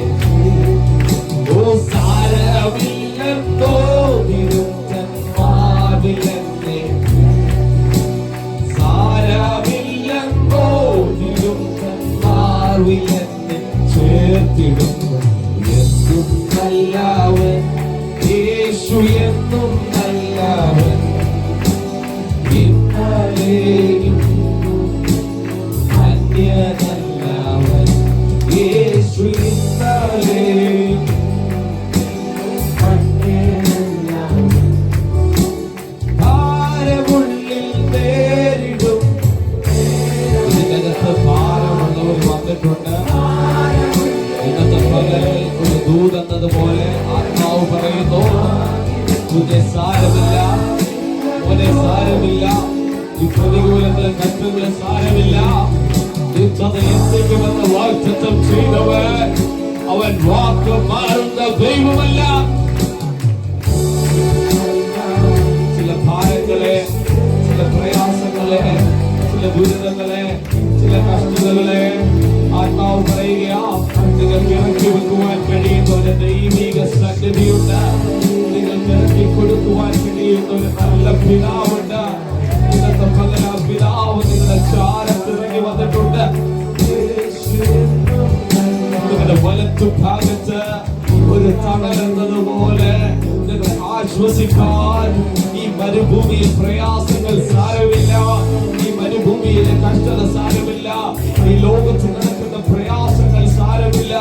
ഓ സാരമില്ലെന്നോതിടും തൻ മാർവിലെന്നെ സാരമില്ലെന്നോതിടും തൻ മാർവിലെന്നെ ചേർത്തിടും എന്നും നല്ലവൻ യേശു എന്നും നല്ലവൻ ഇന്നലെയും അന്യനല്ലവൻ യേശു ഇന്നലെയും അന്യനല്ലവൻ ഭാരമുള്ളിൽ നേരിടും ഇതിനകത്ത് ഭാരമുള്ളവർ വന്നിട്ടുണ്ട് ഇന്നത്തെ പകലിൽ ഒരു ദൂതെന്നതുപോലെ ആത്മാവ് പറയുന്നു കുഞ്ഞെ സാരമില്ല മോനെ സാരമില്ല ഈ പ്രതികൂലങ്ങളും കഷ്ടങ്ങളും സാരമില്ല യുദ്ധത്തിലെത്തിക്കുമെന്ന് വാഗ്ദത്തം ചെയ്തവൻ അവൻ വാക്ക് മാറുന്ന ദൈവമല്ല ചില ഭാരങ്ങളെ ചില പ്രയാസങ്ങളെ ചില ദുരിതങ്ങളെ ചില കഷ്ടതകളെ ആത്മാവ് പറയുകയാ നിങ്ങൾക്ക് ഇറക്കി വെക്കുവാൻ കഴിയുന്ന ഒരു ദൈവിക സന്നിധിയുണ്ട് നിങ്ങൾക്ക് ഇറക്കി കൊടുക്കുവാൻ കഴിയുന്ന ഒരു നല്ല പിതാവുണ്ട് ഇന്നത്തെ പകൽ ആ പിതാവ് നിങ്ങളുടെ ചാരത്തിറങ്ങി വന്നിട്ടുണ്ട് നിങ്ങളുടെ വലത്തു ഭാഗത്ത് ഒരു തണലെന്നതുപോലെ നിങ്ങൾ ആശ്വസിക്കാൻ ഈ മരുഭൂമിയിൽ പ്രയാസങ്ങൾ സാരമില്ല ഈ മരുഭൂമിയിലെ കഷ്ടത സാരമില്ല ഈ ലോകത്ത് നടക്കുന്ന പ്രയാസങ്ങൾ സാരമില്ല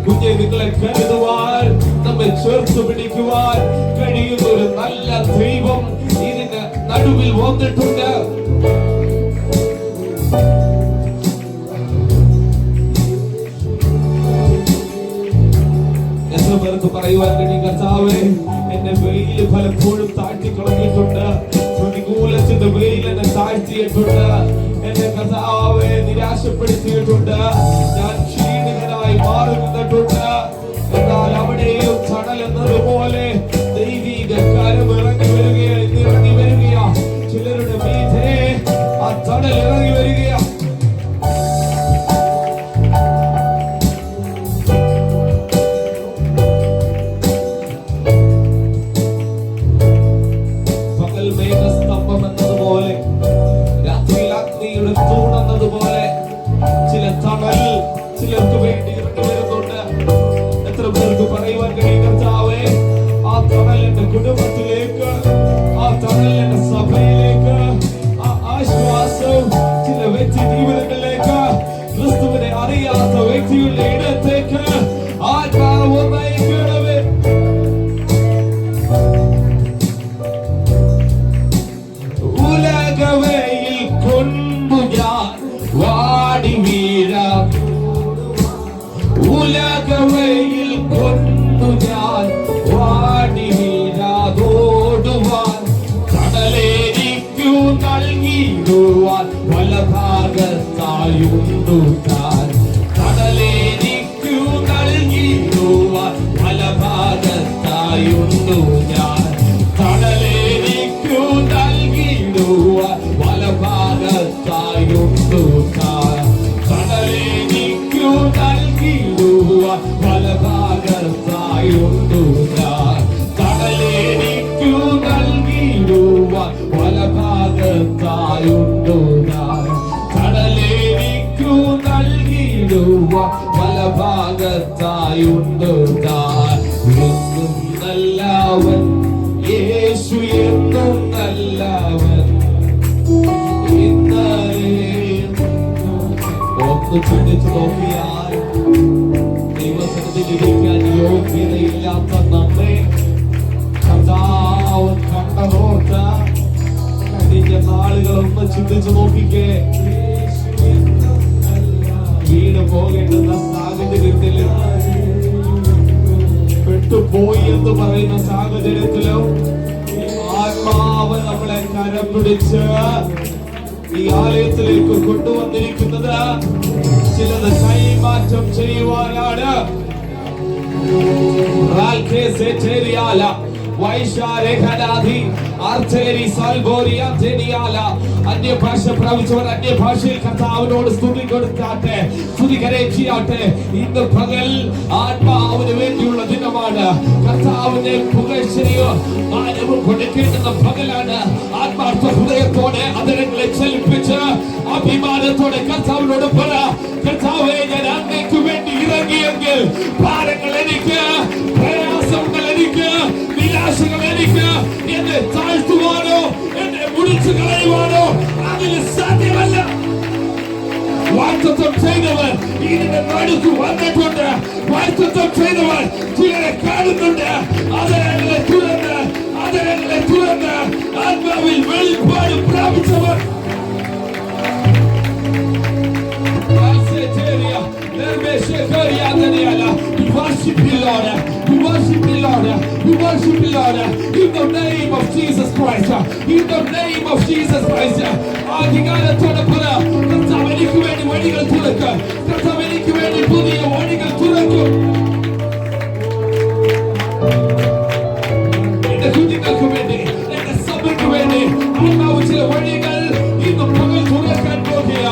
കുഞ്ഞെ നിങ്ങളെ കരുതുവാൻ നമ്മെ ചേർത്ത് പിടിക്കുവാൻ കഴിയുന്ന ഒരു നല്ല ദൈവം ഇതിന് നടുവിൽ വന്നിട്ടുണ്ട് എത്ര പേർക്ക് പറയുവാൻ കഴിയും കർത്താവേ എന്റെ വെയിൽ പലപ്പോഴും താഴ്ത്തി കളഞ്ഞിട്ടുണ്ട് പ്രതികൂലത്തിന്റെ വെയിൽ എന്നെ താഴ്ത്തിയിട്ടുണ്ട് എന്റെ കർത്താവേ നിരാശപ്പെടുത്തിയിട്ടുണ്ട്. ഞാൻ ക്ഷീണിതനായി മാറി നിന്നിട്ടുണ്ട്. എന്നാൽ അവിടെയും തണൽ എന്നതുപോലെ ദൈവിക കരം ഇറങ്ങി വരികയാ. ചിലരുടെ മീതെ ആ തണൽ ഇറങ്ങി വരികയാ. പകൽ മേഘസ്തംഭം എന്നതുപോലെ രാത്രിയിൽ അഗ്നിയുടെ തൂണെന്നതുപോലെ ചില തണൽ ചിലർക്ക് വേണ്ടി ഇറങ്ങി വരുന്നുണ്ട്. എത്ര പേർക്ക് പറയുവാൻ കഴിയും കർത്താവേ, ആ തണൽ എന്റെ കുടുംബത്തിലേക്ക്, ആ തണൽ എന്റെ സഭയിലേക്ക്, ആ ആശ്വാസം ചില വ്യക്തി ജീവിതങ്ങളിലേക്ക്, ക്രിസ്തുവിനെ അറിയാത്ത വ്യക്തികളുടെ ഇടത്തേക്ക് ആത്മാവ് നയിക്കണമേ. ഉലകവയിൽ കൊണ്ടു ഞാൻ വാടി വീഴാം, ഉലകവയിൽ കൊണ്ടു ഞാൻ വാടി വീഴാതോടുവാൻ കടലേരിക്കു നൽകിയിടുവാൻ വലഭാഗത്തായുണ്ടു താൻ. കടലേരിക്കു നൽകിയിടുവാൻ വലഭാഗത്തായുണ്ടു ഞാൻ. കടലേരിക്കു നൽകിയിടുവാൻ വലഭാഗത്തായുണ്ടു താൻ. കടലേരിക്കു നൽകിയിടുവാൻ വലഭാഗത്തായുണ്ടു ഞാൻ. കടലേരിക്കു നൽകിയിടുവാൻ വലഭാഗത്തായുണ്ടു ഞാൻ. കടലേരിക്കു നൽകിയിടുവാൻ വലഭാഗത്തായുണ്ടു ഞാൻ. എന്നും നല്ലവൻ യേശു, എന്നും നല്ലവൻ. ഒന്ന് ചിന്തിച്ചു നോക്കിയാൽ ദൈവസന്നിധിയിലിരിക്കാൻ യോഗ്യതയില്ലാത്ത നമ്മെ കർത്താവ് കണ്ടതോർത്ത കഴിഞ്ഞ നാളുകളൊന്ന് ചിന്തിച്ചു നോക്കിക്കേ. വീണ് പോകേണ്ടുന്ന സാഹചര്യത്തിൽ പെട്ടുപോയി എന്ന് പറയുന്ന സാഹചര്യത്തിലും ആത്മാവ് നമ്മളെ കരം പിടിച്ച് ഈ ആലയത്തിലേക്ക് കൊണ്ടുവന്നിരിക്കുന്നത് ചിലത് കൈമാറ്റം ചെയ്യുവാനാണ്. അന്യഭാഷ പ്രാപിച്ചവർ അന്യഭാഷയിൽ കർത്താവിനോട് സ്തുതി കൊടുത്താട്ടെ, സ്തുതി കരയിച്ചാട്ടെ. ഇന്ന് പകൽ ആത്മാവിന് വേണ്ടിയുള്ള ദിനമാണ്. കർത്താവിന്റെ പുകഴ്ചയോ മാനവും കൊടുക്കേണ്ടുന്ന പകലാണ്. ആത്മാർത്ഥ ഹൃദയത്തോടെ അതരങ്ങളെ ചലിപ്പിച്ച് അഭിമാനത്തോടെ കർത്താവിനോട് പറ, കർത്താവേ ഞാൻ അങ്ങേക്ക് വേണ്ടി ഇറങ്ങിയെങ്കിൽ ഭാരങ്ങൾ എനിക്ക്, പ്രയാസങ്ങൾ എനിക്ക്, നിരാശകൾ എനിക്ക്, എന്നെ താഴ്ത്തുവാനോ എന്നെ മുടിച്ചു കളയുവാനോ അതിന് സാധ്യമല്ല. വാഗ്ദത്തം ചെയ്തവർ ഇതിന്റെ നടുക്ക് വന്നിട്ടുണ്ട്. വാഗ്ദത്തം ചെയ്തവർ ചിലരെ കാണുന്നുണ്ട്. അതരങ്ങളെ തുറന്ന് ആത്മാവിൽ വെളിപ്പാട് പ്രാപിച്ചവർ we worship you, Lord. We worship you, Lord. We worship you, Lord. In the name of Jesus Christ. In the name of Jesus Christ. അധികാരത്തോടെ പറ, കർത്താവ് എനിക്ക് വേണ്ടി വഴികൾ തുറക്കും. കർത്താവ് എനിക്ക് വേണ്ടി പുതിയ വഴികൾ തുറക്കും. എന്റെ കുഞ്ഞുങ്ങൾക്ക് വേണ്ടി, എന്റെ സഭയ്ക്ക് വേണ്ടി ആത്മാവ് ചില വഴികൾ ഇന്ന് പകൽ തുറക്കാൻ പോകുക.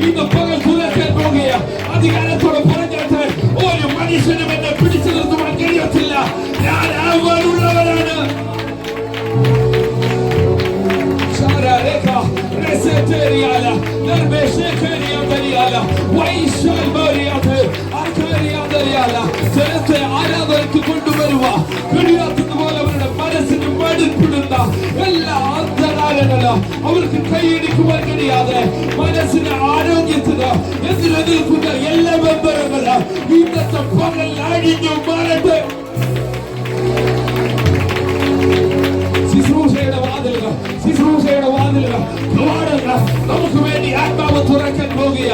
ഇന്ന് പകൽ തുറക്കാൻ പോകുക. അധികാരത്തോടെ പറഞ്ഞിട്ട് ഒരു മനുഷ്യനും എന്നെ പിടിച്ചു നിർത്തുവാൻ കഴിയത്തില്ല. ഞാൻ അവനുള്ളവരാണ്. ജനത്തെ ആരാധനയ്ക്ക് കൊണ്ടുവരുക. കഴിയാത്തതുപോലെ അവരുടെ മനസ്സിന് മടുപ്പിടുന്ന എല്ലാ അന്ധകാരങ്ങളും അവർക്ക് കൈയടിക്കുവാൻ കഴിയാതെ മനസ്സിന് ആരോഗ്യത്തിന് എതിരെതിർക്കുന്ന എല്ലാ ബന്ധങ്ങളും ഇന്നത്തെ പകൽ അഴിഞ്ഞു മാറട്ടെ. ശുശ്രൂഷയുടെ വാതിലുകൾ കവാടങ്ങൾ നമുക്ക് വേണ്ടി ആത്മാവ് തുറക്കാൻ പോകുക.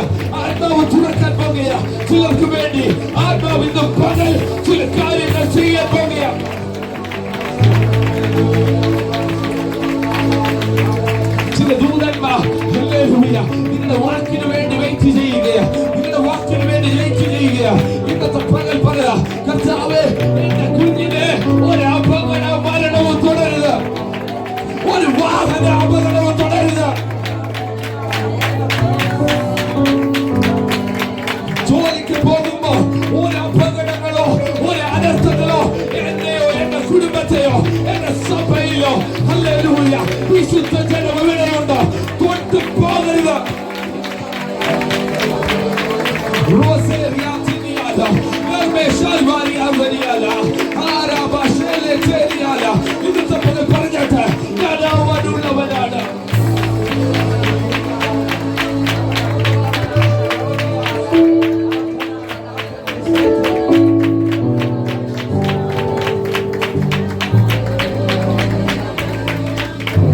ചിലർക്ക് വേണ്ടി ആത്മാവ് ഇന്ന് പകൽ ചില കാര്യങ്ങൾ ചെയ്യാൻ പോകുക. ചില ദൂതന്മാർ ഇന്ന് നിങ്ങളുടെ വാക്കിന് വേണ്ടി വെയിറ്റ് ചെയ്യുകയാ, നിങ്ങളുടെ വാക്കിന് വേണ്ടി വെയിറ്റ് ചെയ്യുകയാ. ഇന്നത്തെ പകൽ പറയാ, കർത്താവേ എന്റെ കുഞ്ഞിനെ ഒരു അപകട മരണവും തുടരുത്, ഒരു വാഹന അപകടവും തുടരുത്. ജോലിക്ക് പോകുമ്പോ ഒരു അപകടങ്ങളോ ഒരു അനർത്ഥങ്ങളോ എന്നെയോ എന്റെ കുടുംബത്തെയോ എന്റെ സഭയിലോ ഹല്ലേലൂയ വിശുദ്ധ ജനം എവിടെയുണ്ടോ കൊണ്ടുപോകരുത്. ഇന്നത്തെ പകൽ പറഞ്ഞിട്ട് ഞാൻ അവനുള്ളവനാണ്.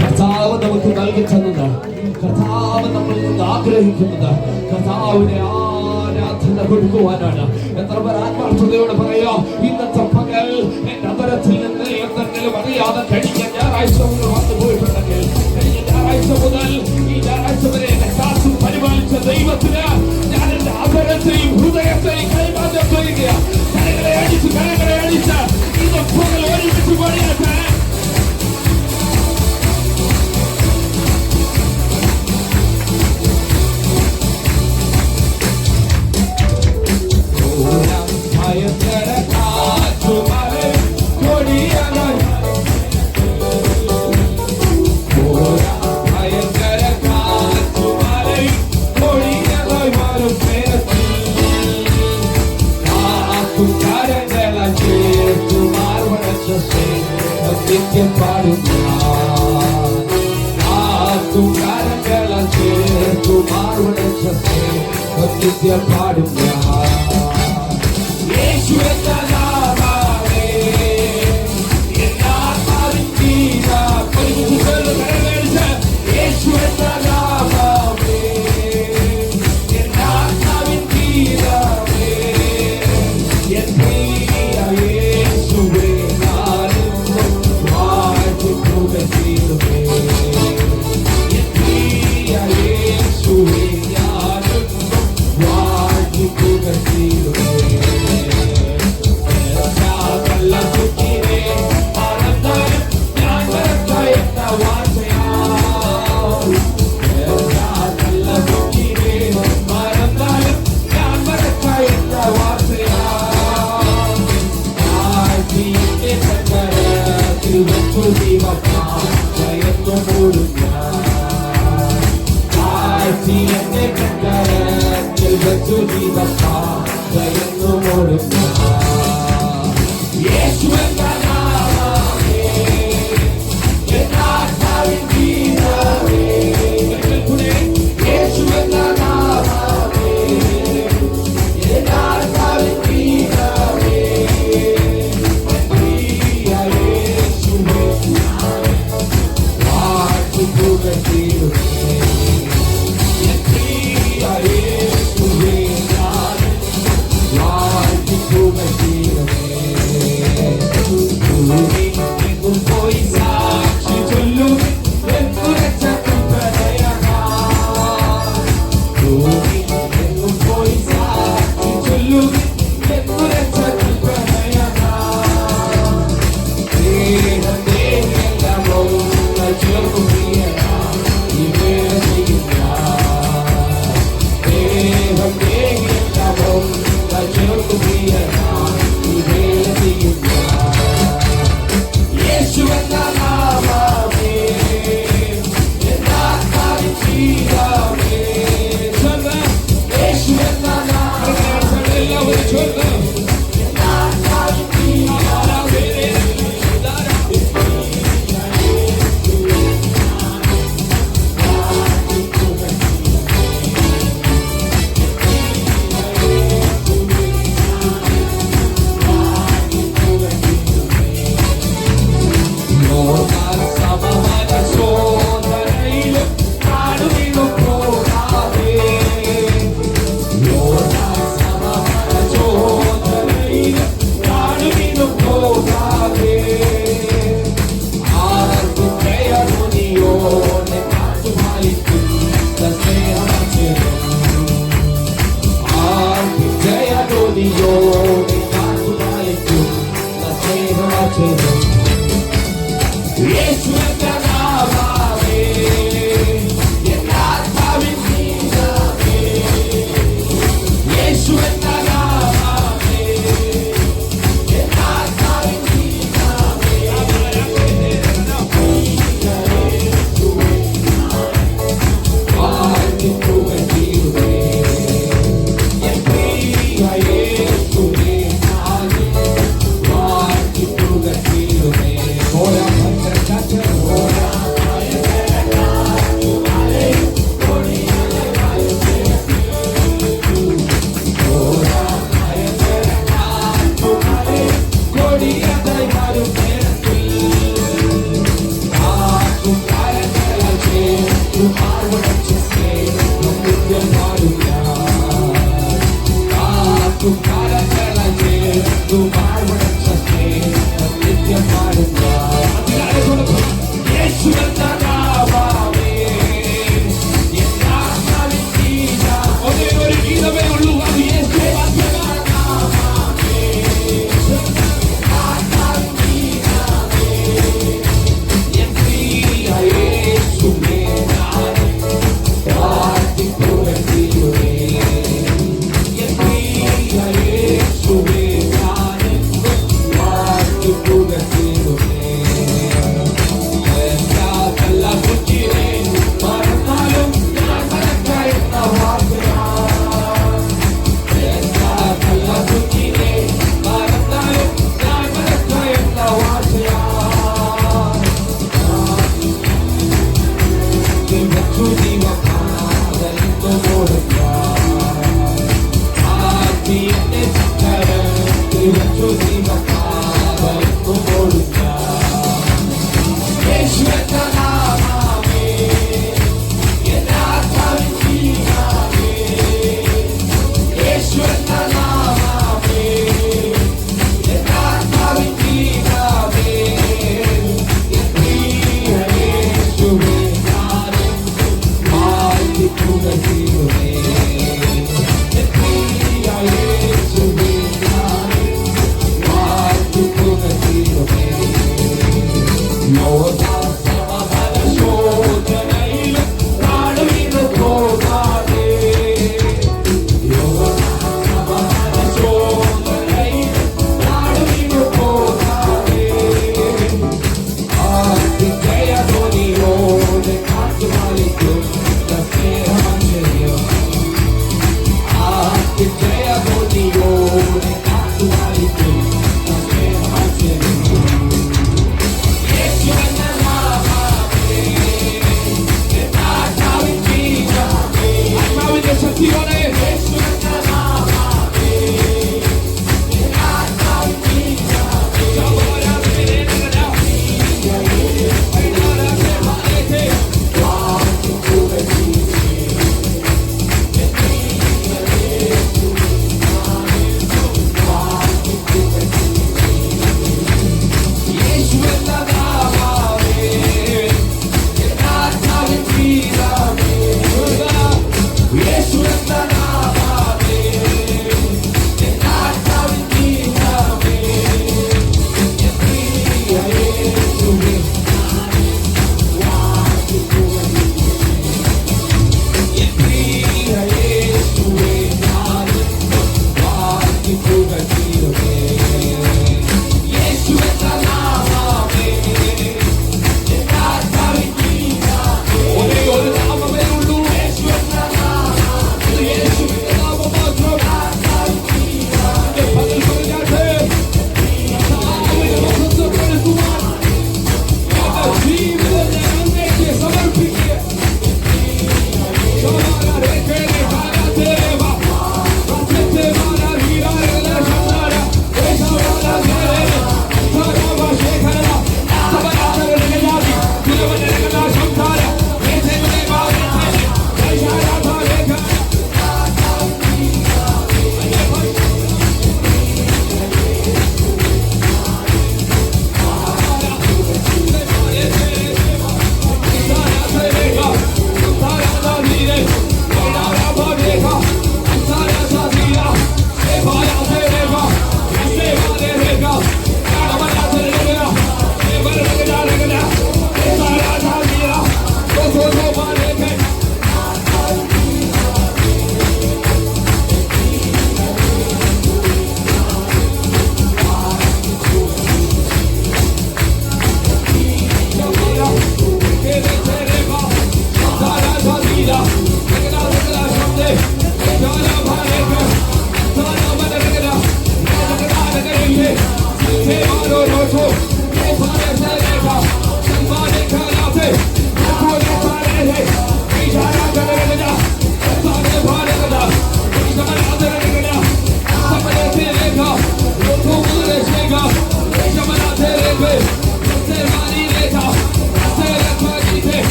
കർത്താവ് നമുക്ക് നൽകി തന്നത്, കർത്താവ് നമ്മളിൽ നിന്ന് ആഗ്രഹിക്കുന്നത് കർത്താവിനെ ആരാധന കൊടുക്കുവാനാണ്. എത്ര പേർ ആത്മാർത്ഥതയോടെ പറയാ, ഇന്നത്തെ പകൽ എന്റെ അന്തരത്തിൽ നിന്ന് എന്തെങ്കിലും അറിയാതെ കഴിഞ്ഞ ഞായറാഴ്ച മുതൽ വന്നു പോയിട്ടുണ്ടെങ്കിൽ, കഴിഞ്ഞ ഞായറാഴ്ച മുതൽ ഈ ഞായറാഴ്ച വരെ എന്നെ കാത്തു പരിപാലിച്ച ദൈവത്തിന് ഞാൻ എന്റെ അന്തരത്തെയും ഹൃദയത്തെയും കൈമാറ്റം ചെയ്യുക. കരങ്ങളെ അടിച്ച് ഇന്ന് പകൽ ഒരുമിച്ച് പണിയാട്ടെ. പാടും Thank you.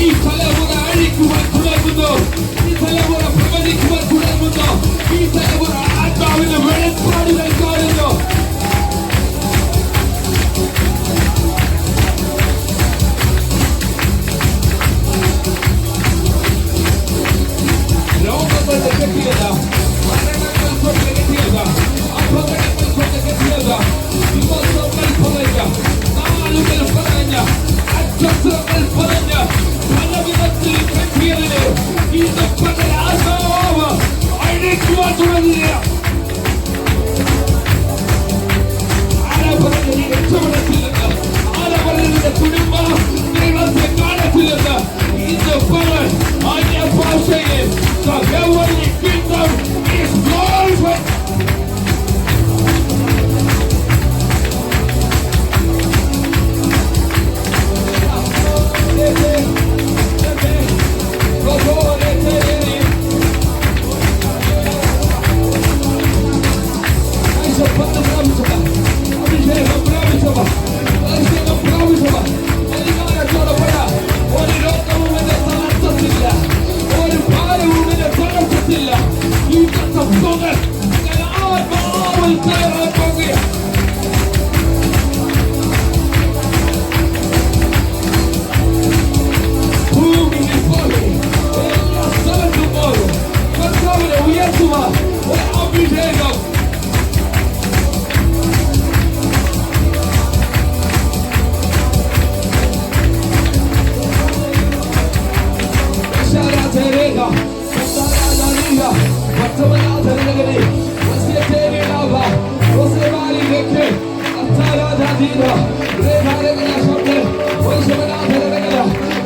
ഈ തലമുറ അഴിക്കുവാൻ തുടങ്ങുന്നു. ഈ തലമുറ പ്രവചിക്കുവാൻ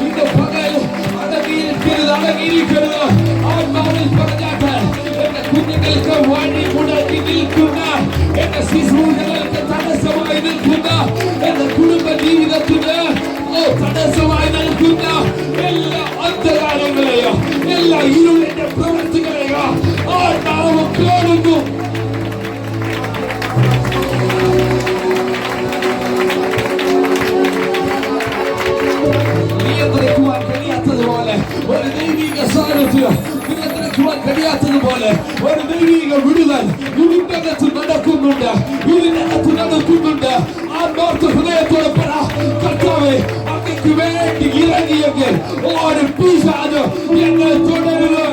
ഇന്ന് പകൽ അടങ്ങിയിരിക്കരുത്. ആത്മാവിൽ പറഞ്ഞാട്ട് എന്റെ കുഞ്ഞുങ്ങൾക്ക് വഴി മുടക്കി നിൽക്കുന്ന, എന്റെ ശുശ്രൂഷകൾക്ക് തടസ്സമായി നിൽക്കുന്ന, എന്റെ കുടുംബ ജീവിതത്തിന് തടസ്സമായി നിൽക്കുന്ന എല്ലാ അന്ധകാരങ്ങളെയോ എല്ലാ ഇരുളിന്റെ പ്രവൃത്തികളെയോ ആത്മാവ് കാണുന്നു. നിയന്ത്രിക്കുവാൻ കഴിയാത്തതുപോലെ ഒരു ദൈവിക സാന്നിധ്യം, നിയന്ത്രിക്കുവാൻ കഴിയാത്തതുപോലെ ഒരു ദൈവിക വിടുതൽ ഇതിനകത്ത് നടക്കുന്നുണ്ട്, ഇതിനകത്ത് നടക്കുന്നുണ്ട്. ആത്മാർത്ഥ ഹൃദയത്തോടെ പറ, കർത്താവേ അങ്ങക്ക് വേണ്ടി ഇറങ്ങിയെങ്കിൽ ഒരു പിശാച് ഞങ്ങൾ തുടരുത്.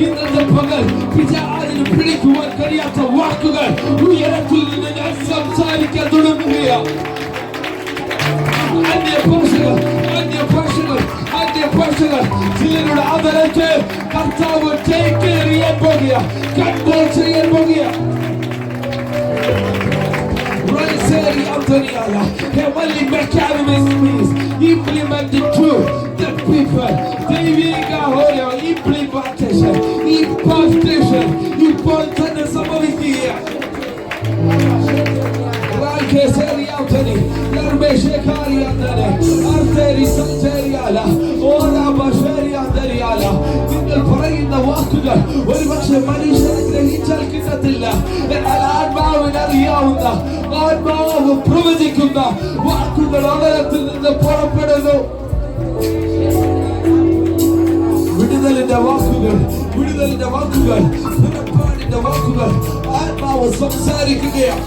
ഇന്നത്തെ പകൽ പിശാചിന് പിടിക്കുവാൻ കഴിയാത്ത വാക്കുകൾ ഉയരത്തിൽ നിന്ന് ഞാൻ സംസാരിക്കാൻ തുടങ്ങുകയാണ്. അന്യഭാഷകൾ ചിലരുടെ ആദരച്ച് കർത്താവ് ചെയ്യാൻ പോകുക, കൺട്രോൾ ചെയ്യാൻ പോകുക. Heavenly mechanisms implemented through the people. ദൈവിക ഓരോ implementation, impartation ഇപ്പോൾ തന്നെ സംഭവിക്കുക. നിങ്ങൾ പറയുന്ന വാക്കുകൾ ഒരുപക്ഷെ മനുഷ്യനെ ഗ്രഹിച്ചാൽ കിട്ടത്തില്ല. എന്നാൽ ആത്മാവിന് അറിയാവുന്ന, ആത്മാവ് പ്രവചിക്കുന്ന വാക്കുകൾ അടലത്തിൽ നിന്ന് പുറപ്പെടുന്നു. വിടുതലിന്റെ വാക്കുകൾ, വിടുതലിന്റെ വാക്കുകൾ, പുറപ്പാടിന്റെ വാക്കുകൾ ആത്മാവ് സംസാരിക്കുകയാണ്.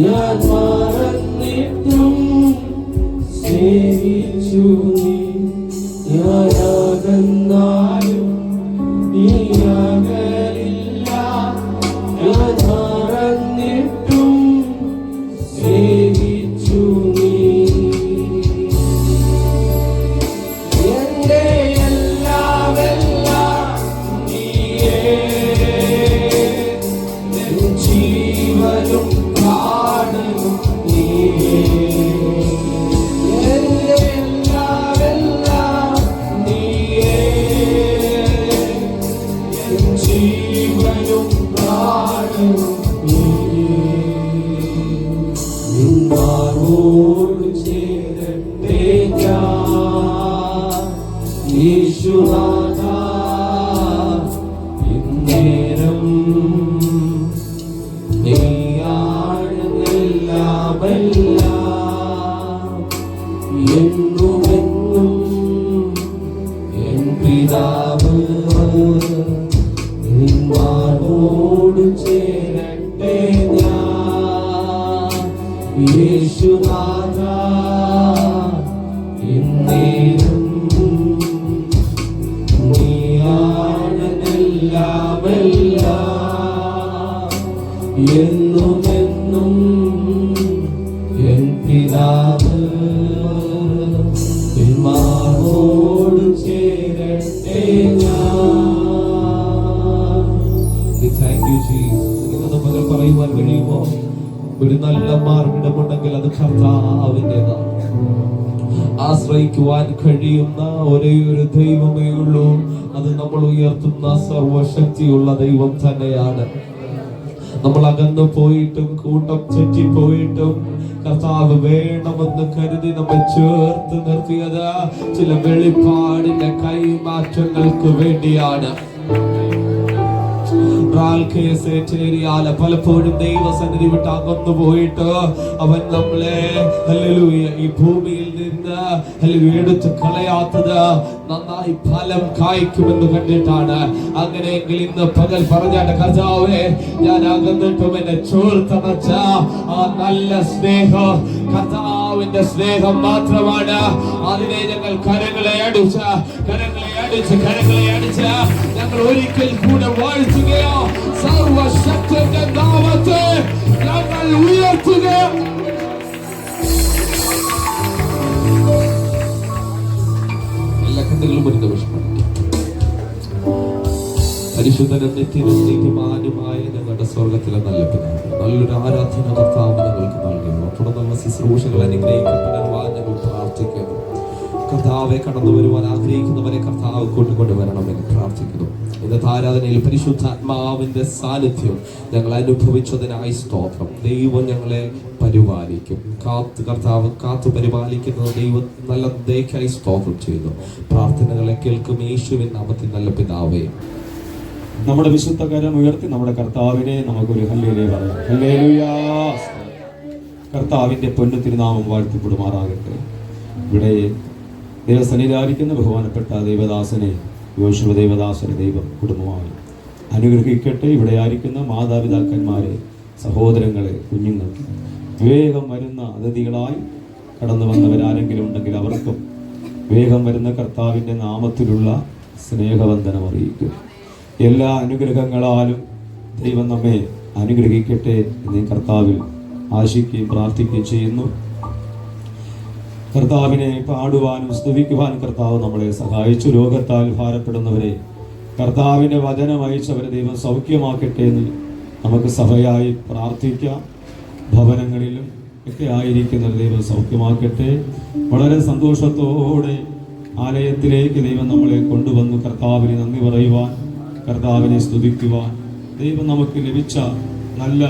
ഞാൻ മറന്നിട്ടും സ്നേഹിച്ചു നീ. അകന്നാലും നീ അകലില്ല, ഞാൻ മറന്നിട്ടും സ്നേഹിച്ചു നീ. എന്റെ എല്ലാമെല്ലാം നീയേ, ജീവനും പ്രാണനും നീയേ. എന്റെ എല്ലാമെല്ലാം നീയേ, ജീവനും പ്രാണനും നീയേ. നിന്നോട് ചേരട്ടെ ഞാൻ യേശുനാഥാ, ഇന്നേരം എന്നുമെന്നും എൻ പിതാവ് നിന്നോട് ചേരട്ടെ ഞാൻ യേശുനാഥാ, ഇന്നേരം നീയാണെല്ലാമെല്ലാം, എന്നുമെന്നും എൻ പിതാവ് നിന്നോട് ചേരട്ടെ ഞാൻ. Thank you Jesus. ഇന്ന് പകൽ പറയുവാൻ കഴിയുമോ? ഒരു നല്ല മാർഗമുണ്ടെങ്കിൽ അത് കർത്താവിൻ്റെതാണ്. ആശ്രയിക്കുവാൻ കഴിയുന്ന ഒരേ ഒരു ദൈവമേ ഉള്ളൂ. അത് നമ്മൾ ഉയർത്തുന്ന സർവശക്തിയുള്ള ദൈവം തന്നെയാണ്. നമ്മൾ അകന്നു പോയിട്ടും കൂട്ടം തെറ്റിപ്പോയിട്ടും കർത്താവ് വേണമെന്ന് കരുതി നമ്മെ ചേർത്ത് നിർത്തിയത് ചില വെളിപ്പാടിന്റെ കൈമാറ്റങ്ങൾക്ക് വേണ്ടിയാണ്. പലപ്പോഴും ദൈവസന്നിധി വിട്ട് അകന്നു പോയിട്ട് അവൻ നമ്മളെ ഈ ഭൂമിയിൽ നിന്ന് എടുത്ത് കളയാത്തത് നന്നായി ഫലം കായ്ക്കുമെന്ന് കണ്ടിട്ടാണ്. അങ്ങനെയെങ്കിൽ ഇന്ന് പകൽ പറഞ്ഞാട്ടെ, കർത്താവേ, ഞാൻ അകന്നിട്ടും എന്നെ ചേർത്തണച്ച ആ നല്ല സ്നേഹം കർത്താവിന്റെ സ്നേഹം മാത്രമാണ്. അതിനെ ഞങ്ങൾ കരങ്ങളെ അടിച്ച് ഞങ്ങൾ ഒരിക്കൽ കൂടെ വാഴ്ത്തുകയോ സർവശക്തന്റെ നാമത്തെ ഞങ്ങൾ ഉയർത്തുക. എല്ലാ കണ്ണുകളും ഒരു നിമിഷം പരിശുദ്ധനും നിത്യനും നീതിമാനുമായ ഞങ്ങളുടെ സ്വർഗത്തിലെ നല്ല പിതാവേ, നല്ലൊരു ആരാധന കർത്താവ് ഞങ്ങൾക്ക് നൽകുന്നു. തുടർന്നുള്ള ശുശ്രൂഷകൾ അനുഗ്രഹിക്കപ്പെടാൻ ഞങ്ങൾ പ്രാർത്ഥിക്കുന്നു. കർത്താവെ, കടന്നു വരുവാൻ ആഗ്രഹിക്കുന്നവരെ കർത്താവ് കൊണ്ടുവരണമെന്ന് പ്രാർത്ഥിക്കുന്നു. ഇന്നത്തെ ആരാധനയിൽ പരിശുദ്ധാത്മാവിന്റെ സാന്നിധ്യം ഞങ്ങൾ അനുഭവിച്ചതിനായി സ്തോത്രം. ദൈവം ഞങ്ങളെ പരിപാലിക്കും. കർത്താവ് കാത്തു പരിപാലിക്കുന്നത് ദൈവം നല്ല ദയക്കായി സ്തോത്രം ചെയ്യുന്നു. പ്രാർത്ഥനകളെ കേൾക്കും യേശുവിൻ നാമത്തിൽ നല്ല പിതാവേ. നമ്മുടെ വിശുദ്ധ കരം ഉയർത്തി നമ്മുടെ കർത്താവിനെ നമുക്കൊരു ഹല്ലേലൂയ പറയാം. ഹല്ലേലൂയ. കർത്താവിന്റെ പൊന്നു തിരുനാമം വാഴ്ത്തിപ്പെടുമാറാകട്ടെ. ഇവിടെ ദേവസന്നിധാനിക്കുന്ന ബഹുമാനപ്പെട്ട ദൈവദാസനെ, യോശുവ ദേവദാസനെ ദൈവം കുടുംബമായി അനുഗ്രഹിക്കട്ടെ. ഇവിടെ ആയിരിക്കുന്ന മാതാപിതാക്കന്മാരെ, സഹോദരങ്ങളെ, കുഞ്ഞുങ്ങൾക്ക് വേഗം വരുന്ന അതിഥികളായി കടന്നു വന്നവരാരെങ്കിലും ഉണ്ടെങ്കിൽ അവർക്കും വേഗം വരുന്ന കർത്താവിൻ്റെ നാമത്തിലുള്ള സ്നേഹവന്ദനം അറിയിക്കും. എല്ലാ അനുഗ്രഹങ്ങളാലും ദൈവം നമ്മെ അനുഗ്രഹിക്കട്ടെ എന്ന് കർത്താവിൽ ആശിക്കുകയും പ്രാർത്ഥിക്കുകയും ചെയ്യുന്നു. കർത്താവിനെ പാടുവാനും സ്തുതിക്കുവാനും കർത്താവ് നമ്മളെ സഹായിച്ചു. രോഗത്താൽ ഭാരപ്പെടുന്നവരെ കർത്താവിൻ്റെ വചനം അയച്ചവരെ ദൈവം സൗഖ്യമാക്കട്ടെ എന്ന് നമുക്ക് സഭയായി പ്രാർത്ഥിക്കാം. ഭവനങ്ങളിലും ഒക്കെ ആയിരിക്കുന്ന ദൈവം സൗഖ്യമാക്കട്ടെ. വളരെ സന്തോഷത്തോടെ ആലയത്തിലേക്ക് ദൈവം നമ്മളെ കൊണ്ടുവന്നു കർത്താവിന് നന്ദി പറയുവാൻ, കർത്താവിനെ സ്തുതിക്കുവാൻ ദൈവം നമുക്ക് ലഭിച്ച നല്ല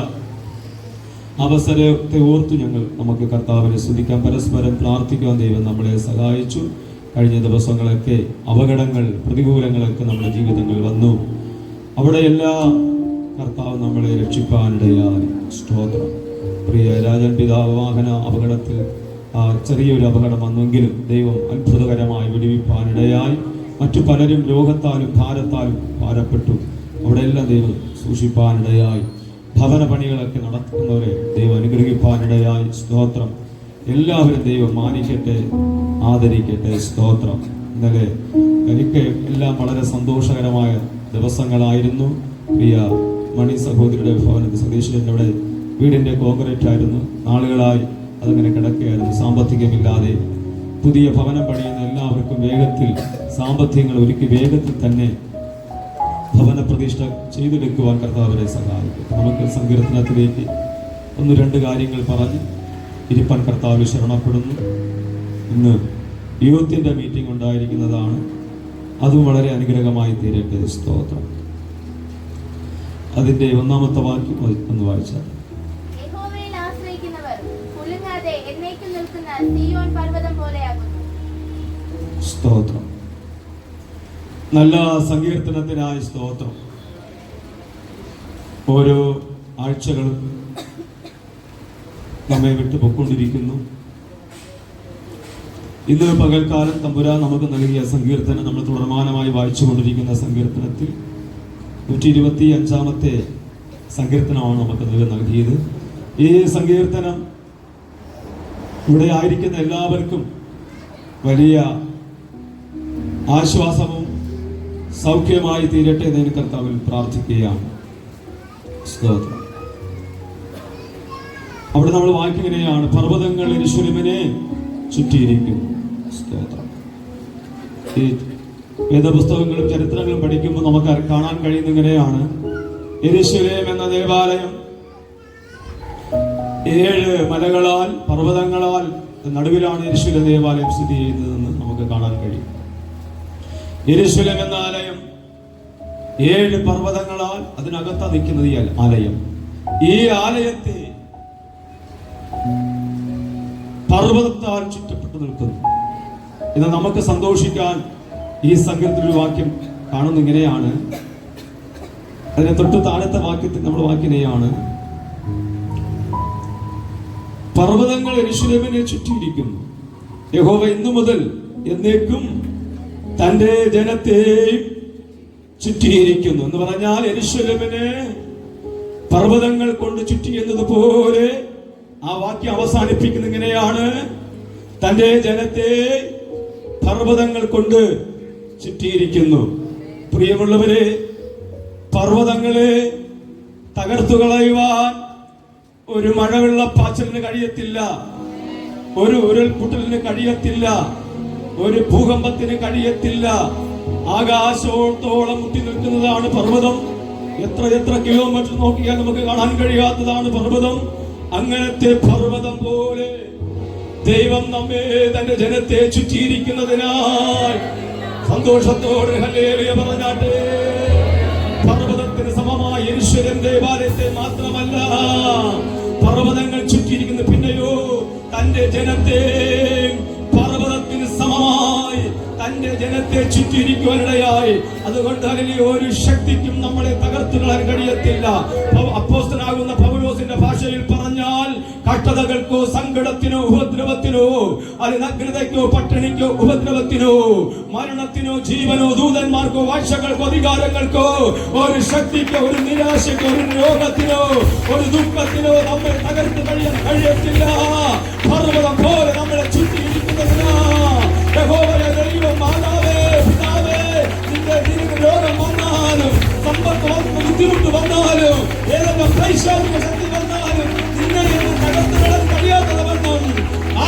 അവസരത്തെ ഓർത്തു നമുക്ക് കർത്താവിനെ സ്തുതിക്കാൻ, പരസ്പരം പ്രാർത്ഥിക്കാൻ ദൈവം നമ്മളെ സഹായിച്ചു. കഴിഞ്ഞ ദിവസങ്ങളൊക്കെ അപകടങ്ങൾ, പ്രതികൂലങ്ങളൊക്കെ നമ്മുടെ ജീവിതങ്ങളിൽ വന്നു. അവിടെയെല്ലാം കർത്താവ് നമ്മളെ രക്ഷിക്കാനിടയായി. സ്തോത്രം. പ്രിയ രാജൻ പിതാവ് വാഹന അപകടത്തിൽ ചെറിയൊരു അപകടം വന്നെങ്കിലും ദൈവം അത്ഭുതകരമായി വിടുവിപ്പാനിടയായി. മറ്റു പലരും രോഗത്താലും ഭാരത്താലും ഭാരപ്പെട്ടു. അവിടെയെല്ലാം ദൈവം സൂക്ഷിപ്പാനിടയായി. ഭവന പണികളൊക്കെ നടത്തുന്നവരെ ദൈവം അനുഗ്രഹിപ്പാനിടയായി. സ്തോത്രം. എല്ലാവരും ദൈവം മാനിക്കട്ടെ, ആദരിക്കട്ടെ. സ്തോത്രം. ഇന്നലെ എനിക്ക് എല്ലാം വളരെ സന്തോഷകരമായ ദിവസങ്ങളായിരുന്നു. പ്രിയ മണി സഹോദരിയുടെ ഭവനത്തിൽ സതീശന്റെ വീടിന്റെ കോൺക്രീറ്റ് ആയിരുന്നു. നാളുകളായി അതങ്ങനെ കിടക്കുകയായിരുന്നു. സാമ്പത്തികമില്ലാതെ പുതിയ ഭവനം പണിയുന്ന എല്ലാവർക്കും വേഗത്തിൽ സാമ്പത്തികങ്ങൾ ഒരുക്കി വേഗത്തിൽ തന്നെ ഭവന പ്രതിഷ്ഠ ചെയ്തെടുക്കുവാൻ കർത്താവരെ സഹായിക്കും. നമുക്ക് സങ്കീർത്തനത്തിലേക്ക് 1-2 കാര്യങ്ങൾ പറഞ്ഞ് ഇരിപ്പാൻ കർത്താവിൽ ശരണപ്പെടുന്നു. ഇന്ന് യൂത്തിന്റെ മീറ്റിംഗ് ഉണ്ടായിരിക്കുന്നതാണ്. അതും വളരെ അനുഗ്രഹമായി തീരട്ടെ. സ്തോത്രം. അതിന്റെ 1-ാമത്തെ വാക്യം ഒന്ന് വായിച്ചാൽ. യഹോവയിൽ ആശ്രയിക്കുന്നവർ കുലുങ്ങാതെ എന്നേക്കും നിൽക്കുന്ന സീയോൻ പർവ്വതം പോലെയാകുന്നു. സ്തോത്രം. നല്ല സങ്കീർത്തനത്തിനായി സ്തോത്രം. ഓരോ ആഴ്ചകളും നമ്മെ വിട്ടു പൊക്കൊണ്ടിരിക്കുന്നു. ഇന്ന് പകൽക്കാലം തമ്പുരാൻ നമുക്ക് നൽകിയ സങ്കീർത്തനം നമ്മൾ തുടർമാനമായി വായിച്ചുകൊണ്ടിരിക്കുന്ന സങ്കീർത്തനത്തിൽ 125-ാമത്തെ സങ്കീർത്തനമാണ് നമുക്ക് നൽകിയത്. ഈ സങ്കീർത്തനം ഇവിടെ ആയിരിക്കുന്ന എല്ലാവർക്കും വലിയ ആശ്വാസവും സൗഖ്യമായി തീരട്ടെ എന്ന് കർത്താവിൽ പ്രാർത്ഥിക്കുകയാണ്. സ്തോത്രം. അവിടെ നമ്മൾ വായിക്കുന്നതിനെയാണ്, പർവ്വതങ്ങൾ യെരൂശലേമിനെ ചുറ്റിയിരിക്കുന്നു. സ്തോത്രം. ഈ വേദപുസ്തകങ്ങളും ചരിത്രങ്ങളും പഠിക്കുമ്പോൾ നമുക്ക് കാണാൻ കഴിയുന്ന ഇങ്ങനെയാണ്, യെരൂശലേം എന്ന ദേവാലയം 7 മലകളാൽ പർവ്വതങ്ങളാൽ നടുവിലാണ് യെരൂശലേം ദേവാലയം സ്ഥിതി ചെയ്യുന്നതെന്ന് നമുക്ക് കാണാൻ കഴിയും. യെരൂശലേം എന്ന ആലയം 7 പർവ്വതങ്ങളാൽ അതിനകത്താ നിൽക്കുന്നത് ഈ ആലയം. ഈ ആലയത്തെ പർവ്വതത്താൽ ചുറ്റപ്പെട്ടു നിൽക്കുന്നു. ഇത് നമുക്ക് സന്തോഷിക്കാൻ ഈ സംഘത്തിൽ ഒരു വാക്യം കാണുന്ന ഇങ്ങനെയാണ്. അതിനെ തൊട്ട് താഴത്തെ വാക്യത്തിൽ നമ്മൾ വാക്കിനെയാണ്, പർവ്വതങ്ങൾ യെരൂശലേമിനെ ചുറ്റിയിരിക്കുന്നു. യഹോവ ഇന്നു മുതൽ എന്നേക്കും തന്റെ ജനത്തെയും ചുറ്റിയിരിക്കുന്നു എന്ന് പറഞ്ഞാൽ, യെരൂശലേമിനെ പർവ്വതങ്ങൾ കൊണ്ട് ചുറ്റി എന്നതുപോലെ ആ വാക്യം അവസാനിപ്പിക്കുന്ന ഇങ്ങനെയാണ്, തന്റെ ജനത്തെ പർവ്വതങ്ങൾ കൊണ്ട് ചുറ്റിയിരിക്കുന്നു. പ്രിയമുള്ളവരെ, പർവ്വതങ്ങളെ തകർത്തു കളയുവാൻ ഒരു മഴവെള്ളപ്പാച്ചിലിന് കഴിയത്തില്ല, ഒരു ഉരുൾപൊട്ടലിന് കഴിയത്തില്ല, ഒരു ഭൂകമ്പത്തിന് കഴിയത്തില്ല. ആകാശത്തോളം മുട്ടി നിൽക്കുന്നതാണ് പർവ്വതം. എത്ര കിലോമീറ്റർ നോക്കിയാൽ നമുക്ക് കാണാൻ കഴിയാത്തതാണ് പർവ്വതം. അങ്ങനത്തെ പർവ്വതം പോലെ ദൈവം നമ്മെ തന്റെ ജനത്തെ ചുറ്റിയിരിക്കുന്നതിനാൽ സന്തോഷത്തോടെ ഹല്ലേലൂയ പറഞ്ഞാട്ടെ. പർവ്വതത്തിന് സമമായ യെരൂശലേം ദേവാലയത്തെ മാത്രമല്ല പർവ്വതങ്ങൾ ചുറ്റിയിരിക്കുന്നു, പിന്നെയോ തന്റെ ജനത്തെ പർവ്വതത്തിന് സമമായി തന്റെ ജനത്തെ ചുറ്റിയിരിക്കുവാനിടയായി. അതുകൊണ്ട് അതിലെ ഒരു ശക്തിക്കും നമ്മളെ തകർത്തു കളയാൻ കഴിയത്തില്ല. അപ്പോസ്തലനാകുന്ന പൗലോസിന്റെ ഭാഷയിൽ പറഞ്ഞാൽ, കഷ്ടതകൾക്കോ സങ്കടത്തിനോ ഉപദ്രവത്തിനോ, അത് നഗ്നതയ്ക്കോ പട്ടിണിക്കോ ഉപദ്രവത്തിനോ മരണത്തിനോ ജീവനോ ദൂതന്മാർക്കോ വാഴ്ചകൾക്കോ അധികാരങ്ങൾക്കോ ഒരു ശക്തിക്കോ ഒരു നിരാശയ്ക്കോ ഒരു രോഗത്തിനോ ഒരു ദുഃഖത്തിനോ നമ്മെ തകർത്ത് കഴിയാൻ കഴിയത്തില്ല. പർവ്വതം പോലെ നമ്മളെ ചുറ്റിയിരിക്കുന്നതിനാ യഹോവയായ ദൈവം, മാതാവേ, പിതാവേ, നിനക്ക് രോഗം വന്നാലും സമ്പത്ത് വന്ന് ബുദ്ധിമുട്ട് വന്നാലും ഏതെങ്കിലും പൈശാചിക ശക്തി വന്നാലും നിന്നെ തകർത്തു കളയാൻ കഴിയാത്തത് വണ്ണം,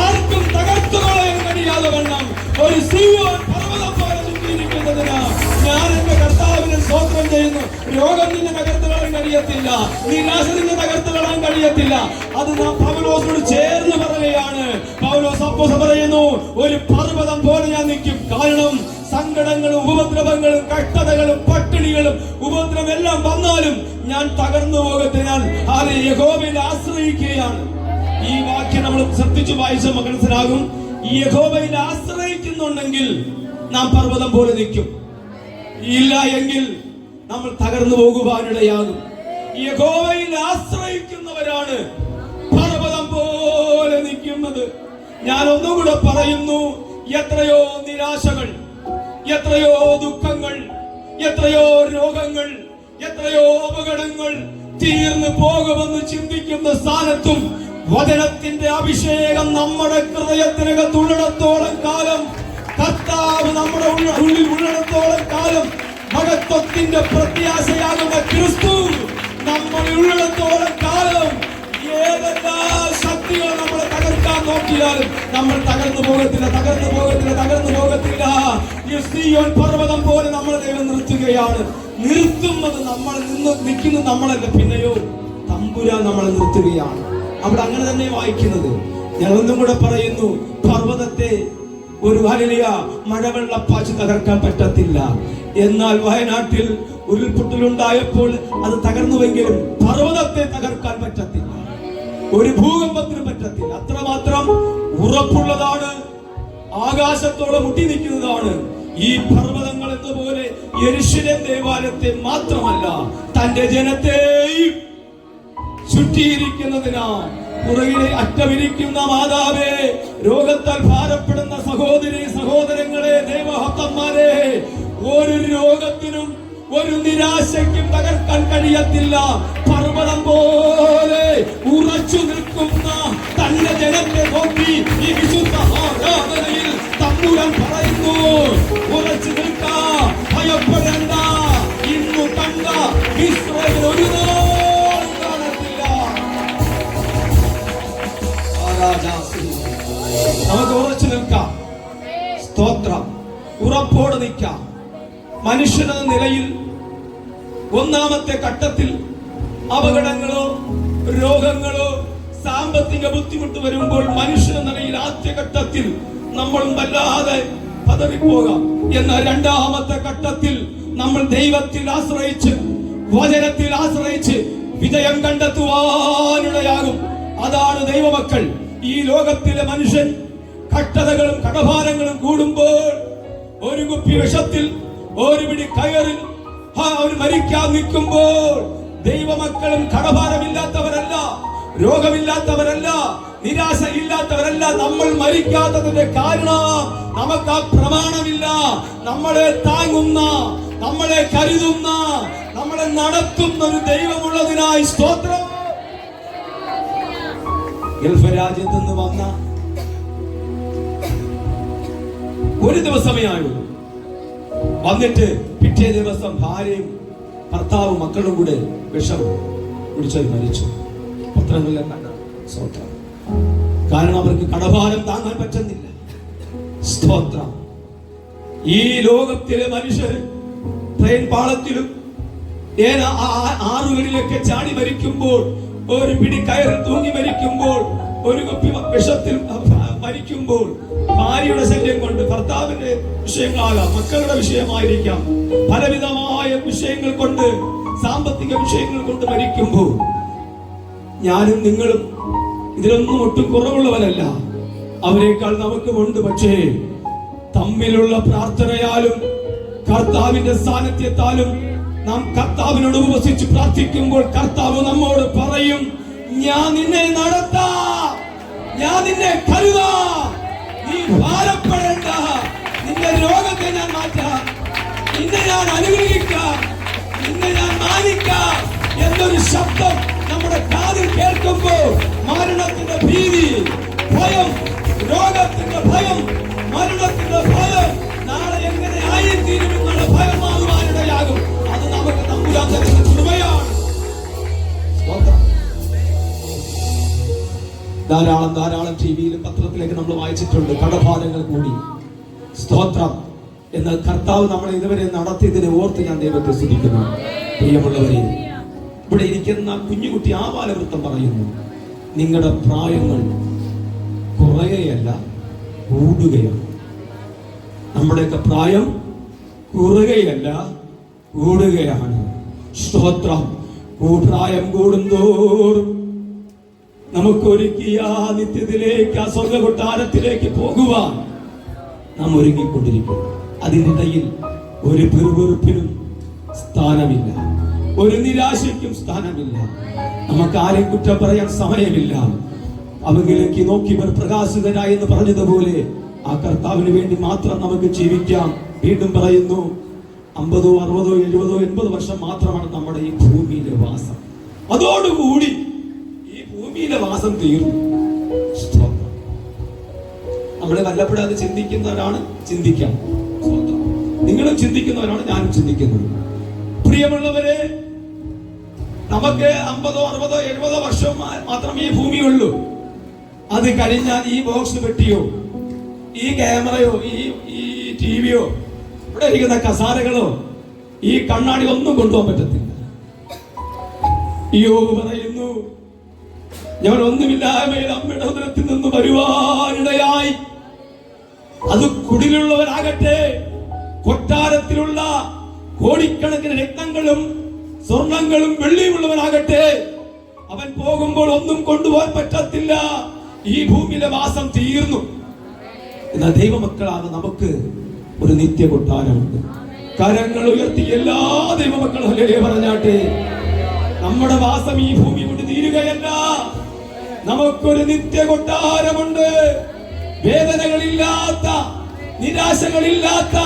ആർക്കും തകർത്തു കളയാൻ കഴിയാതെ വണ്ണം ഒരു സീയോൻ പർവ്വതം പോലെ ചുറ്റിയിരിക്കുന്നതിനാ ഞാൻ എന്റെ കർത്താവിനെ സ്തോത്രം ചെയ്യുന്നു. രോഗം നിന്നെ തകർത്തു കളയാൻ കഴിയത്തില്ല, നിരാശ നിന്നെ തകർത്തു കളയാൻ കഴിയത്തില്ല. അത് നാം പൗലോസിനോട് ചേർന്ന് പറയുകയാണ്. പൗലോസ് അപ്പോസ്തലൻ പറയുന്നു, ഒരു പർവ്വതം പോലെ ഞാൻ നിൽക്കും. കാരണം സങ്കടങ്ങളും ഉപദ്രവങ്ങളും കഷ്ടതകളും പട്ടിണികളും ഉപദ്രവം എല്ലാം വന്നാലും ഞാൻ തകർന്നു പോകത്തിനാൽ അത് യഹോവയിൽ ആശ്രയിക്കുകയാണ്. ഈ വാക്യം നമ്മൾ ശ്രദ്ധിച്ചു വായിച്ച മനസ്സിലാകും. ഈ യഹോവയിൽ ആശ്രയിക്കുന്നുണ്ടെങ്കിൽ നാം പർവ്വതം പോലെ നിൽക്കും, ഇല്ല എങ്കിൽ നമ്മൾ തകർന്നു പോകുവാനിടയാകും. യഹോവയിൽ ആശ്രയിക്കുന്നവരാണ് പർവ്വതം പോലെ നിൽക്കുന്നത്. ഞാൻ ഒന്നുകൂടെ പറയുന്നു, എത്രയോ നിരാശകൾ, എത്രയോ ദുഃഖങ്ങൾ, എത്രയോ രോഗങ്ങൾ, എത്രയോ അപകടങ്ങൾ തീർന്നു പോകുമെന്ന് ചിന്തിക്കുന്ന സ്ഥാനത്തും വചനത്തിന്റെ അഭിഷേകം നമ്മുടെ ഹൃദയത്തിനകത്തുള്ളിടത്തോളം കാലം കർത്താവ് നമ്മുടെ ഉള്ളിൽ ഉള്ളിടത്തോളം കാലം മഹത്വത്തിന്റെ പ്രത്യാശയാകുന്ന ക്രിസ്തു നമ്മളിൽ ഉള്ളിടത്തോളം കാലം ഏതെല്ലാം ശക്തികൾ നമ്മളെ തകർക്കാൻ നോക്കിയാലും നമ്മൾ തകർന്നു പോകത്തില്ല. ഈ സീയോൻ പർവ്വതം പോലെ നമ്മളെ ദൈവം നിർത്തുകയാണ്. നിർത്തുന്നത് നമ്മൾ നിൽക്കുന്നത് നമ്മളല്ല, പിന്നെയോ തമ്പുരാൻ നമ്മളെ നിർത്തുകയാണ്. അവിടെ അങ്ങനെ തന്നെ വായിക്കുന്നത്. ഞാൻ ഒന്നും കൂടെ പറയുന്നു, പർവ്വതത്തെ ഒരു ഹല്ലേലൂയ മഴവെള്ളപ്പാച്ച് തകർക്കാൻ പറ്റത്തില്ല. എന്നാൽ വയനാട്ടിൽ ഉരുൾപൊട്ടലുണ്ടായപ്പോൾ അത് തകർന്നുവെങ്കിലും പർവ്വതത്തെ തകർക്കാൻ പറ്റത്തില്ല, ഒരു ഭൂകമ്പത്തിന് പറ്റത്തില്ല. അത്രമാത്രം ഉറപ്പുള്ളതാണ്, ആകാശത്തോളം മുട്ടി നിൽക്കുന്നതാണ് ഈ പർവ്വതങ്ങൾ. എന്നപോലെ യെരൂശലേം ദേവാലയത്തെ മാത്രമല്ല, തന്റെ ജനത്തെയും ചുറ്റിയിരിക്കുന്നതിനാ. പുറകിലെ അറ്റമിരിക്കുന്ന മാതാവേ, രോഗത്താൽ ഭാരപ്പെടുന്ന സഹോദരങ്ങളെ, ദൈവഭക്തന്മാരെ, ഒരു രോഗത്തിനും ഒരു നിരാശയ്ക്കും തകർക്കാൻ കഴിയത്തില്ല. പർവ്വതം പോലെ ഉറച്ചു നിൽക്കുന്ന തന്റെ ജനത്തെ നോക്കി ഈ വിശുദ്ധ ആരാധനയിൽ തമ്പുരാൻ പറയുന്നു, ഉറച്ചു നിൽക്കാ, ഭയപ്പെടേണ്ട. ഇന്നു കണ്ട ഇസ്രായേൽ ഒരു നാൾ കാണത്തില്ല. നമുക്ക് ഉറച്ചു നിൽക്കാം. സ്തോത്രം. ഉറപ്പോടെ നിൽക്കാം. മനുഷ്യനെന്ന നിലയിൽ ഒന്നാമത്തെ ഘട്ടത്തിൽ അപകടങ്ങളോ രോഗങ്ങളോ സാമ്പത്തിക ബുദ്ധിമുട്ട് വരുമ്പോൾ മനുഷ്യനെന്ന നിലയിൽ ആദ്യഘട്ടത്തിൽ നമ്മളും വല്ലാതെ പതറിപ്പോകാം. എന്നാൽ രണ്ടാമത്തെ ഘട്ടത്തിൽ നമ്മൾ ദൈവത്തിൽ ആശ്രയിച്ച്, വചനത്തിൽ ആശ്രയിച്ച് വിജയം കണ്ടെത്തുവാനിടയാകും. അതാണ് ദൈവമക്കൾ. ഈ ലോകത്തിലെ മനുഷ്യൻ കഷ്ടതകളും കടഭാരങ്ങളും കൂടുമ്പോൾ ഒരു കുപ്പി വിഷത്തിൽ, ഒരു പിടി കയറിൽ അവർ മരിക്കാൻ നിൽക്കുമ്പോൾ ദൈവമക്കളും കടഭാരമില്ലാത്തവരല്ല, രോഗമില്ലാത്തവരല്ല, നിരാശ ഇല്ലാത്തവരല്ല. നമ്മൾ മരിക്കാത്തതിന്റെ കാരണം നമുക്ക് ആ പ്രമാണമില്ല. നമ്മളെ താങ്ങുന്ന, നമ്മളെ കരുതുന്ന, നമ്മളെ നടത്തുന്ന ഒരു ദൈവമുള്ളതിനായി സ്തോത്രം. ഗൾഫ് രാജ്യത്ത് നിന്ന് വന്ന ഒരു ദിവസമേ ആയുള്ളൂ. വന്നിട്ട് പിറ്റേ ദിവസം ഭാര്യയും ഭർത്താവും മക്കളും കൂടെ വിഷം കുടിച്ചത് മരിച്ചു. പത്രങ്ങളിലെ കണ്ട സ്തോത്രം. കാരണം അവർക്ക് കടഭാരം താങ്ങാൻ പറ്റുന്നില്ല. സ്തോത്രം. ഈ ലോകത്തിലെ മനുഷ്യർ ട്രെയിൻ പാളത്തിലും ആറുകളിലൊക്കെ ചാടി മരിക്കുമ്പോൾ, ഒരു പിടി കയറിൽ തൂങ്ങി മരിക്കുമ്പോൾ, ഒരു കുപ്പി വിഷത്തിൽ മരിക്കുമ്പോൾ, ഭാര്യയുടെ ശല്യം കൊണ്ട്, ഭർത്താവിന്റെ വിഷയങ്ങളാകാം, മക്കളുടെ വിഷയമായിരിക്കാം, പലവിധമായ വിഷയങ്ങൾ കൊണ്ട്, സാമ്പത്തിക വിഷയങ്ങൾ കൊണ്ട് മരിക്കുമ്പോൾ, ഞാനും നിങ്ങളും ഇതിലൊന്നും ഒട്ടും കുറവുള്ളവരല്ല. അവരെക്കാൾ നമുക്കുമുണ്ട്. പക്ഷേ തമ്മിലുള്ള പ്രാർത്ഥനയാലും കർത്താവിന്റെ സാന്നിധ്യത്താലും നാം കർത്താവിനോട് ഉപവസിച്ച് പ്രാർത്ഥിക്കുമ്പോൾ കർത്താവ് നമ്മോട് പറയും, ഞാൻ നിന്നെ നടത്താം, ഞാൻ നിന്നെ കരുതാം, നീ ഭാരപ്പെടേണ്ട, നിന്റെ രോഗത്തെ ഞാൻ മാറ്റാം, നിന്നെ ഞാൻ അനുഗ്രഹിക്കാം, നിന്നെ ഞാൻ മാനിക്കാം എന്നൊരു ശബ്ദം നമ്മുടെ കാതിൽ കേൾക്കുമ്പോൾ മരണത്തിന്റെ ഭീതി, ഭയം, രോഗത്തിന്റെ ഭയം, മരണത്തിന്റെ ഭയം, നാളെ എങ്ങനെ ആയിത്തീരുമെന്നുള്ള ഭയം മാറുവാനിടയാകും. അത് നമുക്ക് തമ്പുരാൻ തരുന്ന കൃപയാണ്. ധാരാളം ടിവിയിലും പത്രത്തിലേക്ക് നമ്മൾ വായിച്ചിട്ടുണ്ട്, കടഭാരങ്ങൾ കൂടി. സ്തോത്രം. എന്നാൽ കർത്താവ് നമ്മളെ ഇതുവരെ നടത്തിയതിനെ ഓർത്ത് ഞാൻ ദൈവത്തെ സ്തുതിക്കുന്നു. പ്രിയമുള്ളവരെ, ഇവിടെ ഇരിക്കുന്ന കുഞ്ഞുകുട്ടി ആബാലവൃത്തം പറയുന്നു, നിങ്ങളുടെ പ്രായങ്ങൾ കുറയുകയല്ല, കൂടുകയാണ്. നമ്മുടെയൊക്കെ പ്രായം കുറയുകയല്ല, കൂടുകയാണ്. സ്തോത്രം. പ്രായം കൂടുന്തോറും നമുക്ക് ഒരുക്കിയ നിത്യത്തിലേക്ക്, ആ സ്വർഗ്ഗ കൊട്ടാരത്തിലേക്ക് പോകുവാൻ നാം ഒരുങ്ങിക്കൊണ്ടിരിക്കും. അതിനിടയിൽ ഒരു പിറുപിറുപ്പിനും സ്ഥാനമില്ല, ഒരു നിരാശയ്ക്കും സ്ഥാനമില്ല. നമുക്ക് ആരെയും കുറ്റം പറയാൻ സമയമില്ല. അവങ്കിലേക്ക് നോക്കിയവർ പ്രകാശിതരായി എന്ന് പറഞ്ഞതുപോലെ ആ കർത്താവിന് വേണ്ടി മാത്രം നമുക്ക് ജീവിക്കാം. വീണ്ടും പറയുന്നു, 50, 60, 70, 80 വർഷം മാത്രമാണ് നമ്മുടെ ഈ ഭൂമിയിലെ വാസം. അതോടുകൂടി ഈ ഭൂമിയിലെ വാസം തീർന്നു. നമ്മളെ വല്ലപ്പോഴും അത് ചിന്തിക്കുന്നവരാണ്, ചിന്തിക്കാം. നിങ്ങളും ചിന്തിക്കുന്നവരാണ്, ഞാനും ചിന്തിക്കുന്നത്. പ്രിയമുള്ളവരെ, നമുക്ക് 50, 60, 70 വർഷം മാത്രമേ ഈ ഭൂമിയുള്ളൂ. അത് കഴിഞ്ഞാൽ ഈ ബോക്സ് പെട്ടിയോ, ഈ ക്യാമറയോ, ഈ ടിവിയോ, ഇവിടെ ഇരിക്കുന്ന കസാരകളോ, ഈ കണ്ണാടി ഒന്നും കൊണ്ടുപോകാൻ പറ്റത്തില്ല. യോബ് പറയുന്നു, ഞാൻ ഒന്നുമില്ലായ്മയിൽ അമ്മയുടെ ഉദരത്തിൽ നിന്ന് വരുവാനിടയായി. അത് കുടിലുള്ളവരാകട്ടെ, കൊട്ടാരത്തിലുള്ള കോടിക്കണക്കിന് രത്നങ്ങളും സ്വർണങ്ങളും വെള്ളിയുള്ളവനാകട്ടെ, അവൻ പോകുമ്പോൾ ഒന്നും കൊണ്ടുപോകാൻ പറ്റത്തില്ല. ഈ ഭൂമിയിലെ വാസം തീർന്നു. എന്നാൽ ദൈവമക്കളാണ് നമുക്ക് ഒരു നിത്യ കൊട്ടാരമുണ്ട്. കരങ്ങൾ ഉയർത്തി എല്ലാ ദൈവമക്കളും ഹല്ലേലൂയ പറഞ്ഞാട്ടെ. നമ്മുടെ വാസം ഈ ഭൂമി കൊണ്ട് തീരുകയല്ല. നമുക്കൊരു നിത്യ കൊട്ടാരമുണ്ട്. വേദനകളില്ലാത്ത, നിരാശകളില്ലാത്ത,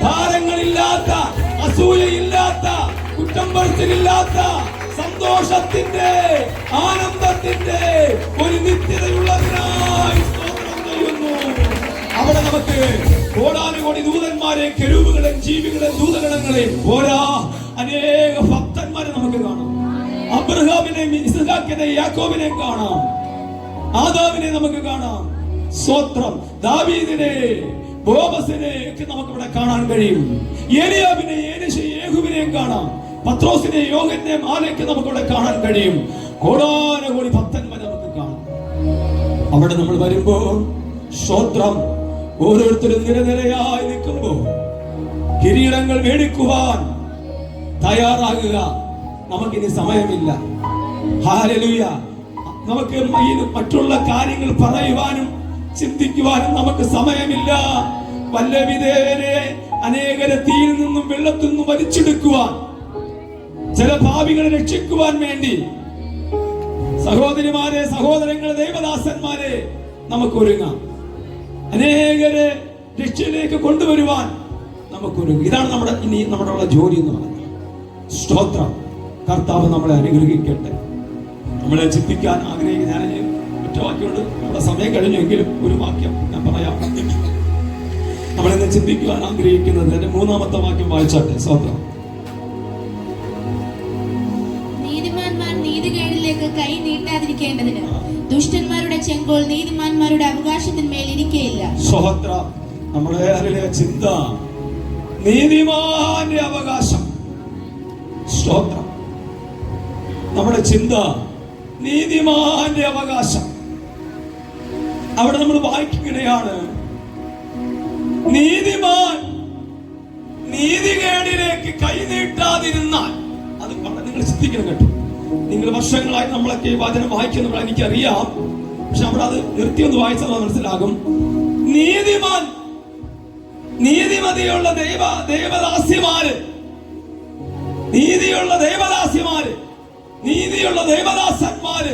ഭാരങ്ങളില്ലാത്ത, അസൂയയില്ലാത്ത, കുറ്റം പറച്ചിലില്ലാത്ത, സന്തോഷത്തിന്റെ, ആനന്ദത്തിന്റെ ഒരു നിത്യതയുള്ളതിനായി സ്തോത്രം ചെയ്യുന്നു. അവിടെ നമുക്ക് കോടാനുകോടി ദൂതന്മാരെയും കെരൂബുകളെയും ജീവികളെയും ദൂതഗണങ്ങളെയും പോരാ, അനേക ഭക്തന്മാരെ നമുക്ക് കാണാം. അബ്രഹാമിനെയും ഇസ്ഹാക്കിനെയും യാക്കോബിനെയും കാണാം. ആദാമിനെ നമുക്ക് കാണാം. സ്തോത്രം. ദാവീദിനെ, ബോബസിനെ ഒക്കെ നമുക്ക് ഇവിടെ കാണാൻ കഴിയും. ഏലിയാബിനെ, യേഹൂവിനെയും കാണാം. പത്രോസിനെ, യോഹന്നെ, മാലയ്ക്ക് നമുക്ക് ഇവിടെ കാണാൻ കഴിയും. കോടാനുകോടി ഭക്തന്മാരെ നമുക്ക് കാണാം. അവിടെ നമ്മൾ വരുമ്പോൾ സ്തോത്രം, ഓരോരുത്തരും നിരനിരയായി നിൽക്കുമ്പോൾ കിരീടങ്ങൾ മേടിക്കുവാൻ തയ്യാറാകുക. നമുക്കിനി സമയമില്ല. ഹല്ലേലൂയ. നമുക്ക് മറ്റുള്ള കാര്യങ്ങൾ പറയുവാനും ചിന്തിക്കുവാനും നമുക്ക് സമയമില്ല. വല്ലവിധേയരെ അനേകരെ തീയിൽ നിന്നും വെള്ളത്തിൽ നിന്നും വലിച്ചെടുക്കുവാൻ, ചില പാപികളെ രക്ഷിക്കുവാൻ വേണ്ടി സഹോദരിമാരെ, സഹോദരങ്ങളെ, ദൈവദാസന്മാരെ നമുക്ക് ഒരുങ്ങാം. അനേകരെ രക്ഷയിലേക്ക് കൊണ്ടുവരുവാൻ നമുക്കൊരുങ്ങാം. ഇതാണ് നമ്മുടെ ജോലി എന്ന് പറയുന്നത്. സ്തോത്രം. കർത്താവ് നമ്മളെ അനുഗ്രഹിക്കട്ടെ. നമ്മളെ ചിന്തിക്കാൻ ആഗ്രഹിക്കുന്ന, ഞാൻ ഒറ്റ വാക്യമുണ്ട്, നമ്മുടെ സമയം കഴിഞ്ഞെങ്കിലും ഒരു വാക്യം ഞാൻ പറയാം. നമ്മളിന്ന് ചിന്തിക്കുവാൻ ആഗ്രഹിക്കുന്നത് എന്റെ 3-ാമത്തെ വാക്യം വായിച്ചാട്ടെ. സ്തോത്രം. നീതിമാന്മാർ നീതികേടിലേക്ക് കൈ നീട്ടാതിരിക്കേണ്ടതിന് ദുഷ്ടന്മാരുടെ ചെങ്കോൽ നീതിമാന്മാരുടെ അവകാശത്തിന്മേൽ ഇരിക്കുകയില്ല. സ്തോത്രം. നമ്മുടെ ചിന്ത നീതിമാന്റെ അവകാശം. സ്തോത്രം. നമ്മുടെ ചിന്ത നീതിമാന്റെ അവകാശം. അവിടെ നമ്മൾ വായിക്കുകയാണ്, നീതിമാൻ നീതികേടിലേക്ക് കൈനീട്ടാതിരുന്നാൽ. അത് നിങ്ങൾ ചിന്തിക്കണം കേട്ടോ. നിങ്ങൾ വർഷങ്ങളായി നമ്മളൊക്കെ ഈ വചനം വായിക്കുന്നവർ എനിക്കറിയാം. പക്ഷെ അവിടെ അത് നിർത്തിയൊന്ന് വായിച്ചാൽ മനസ്സിലാകും. നീതിമാൻ, നീതിമതിയുള്ള ദേവദാസിമാര്, നീതിയുള്ള ദേവദാസിമാര്, നീതിയുള്ള ദേവദാസന്മാര്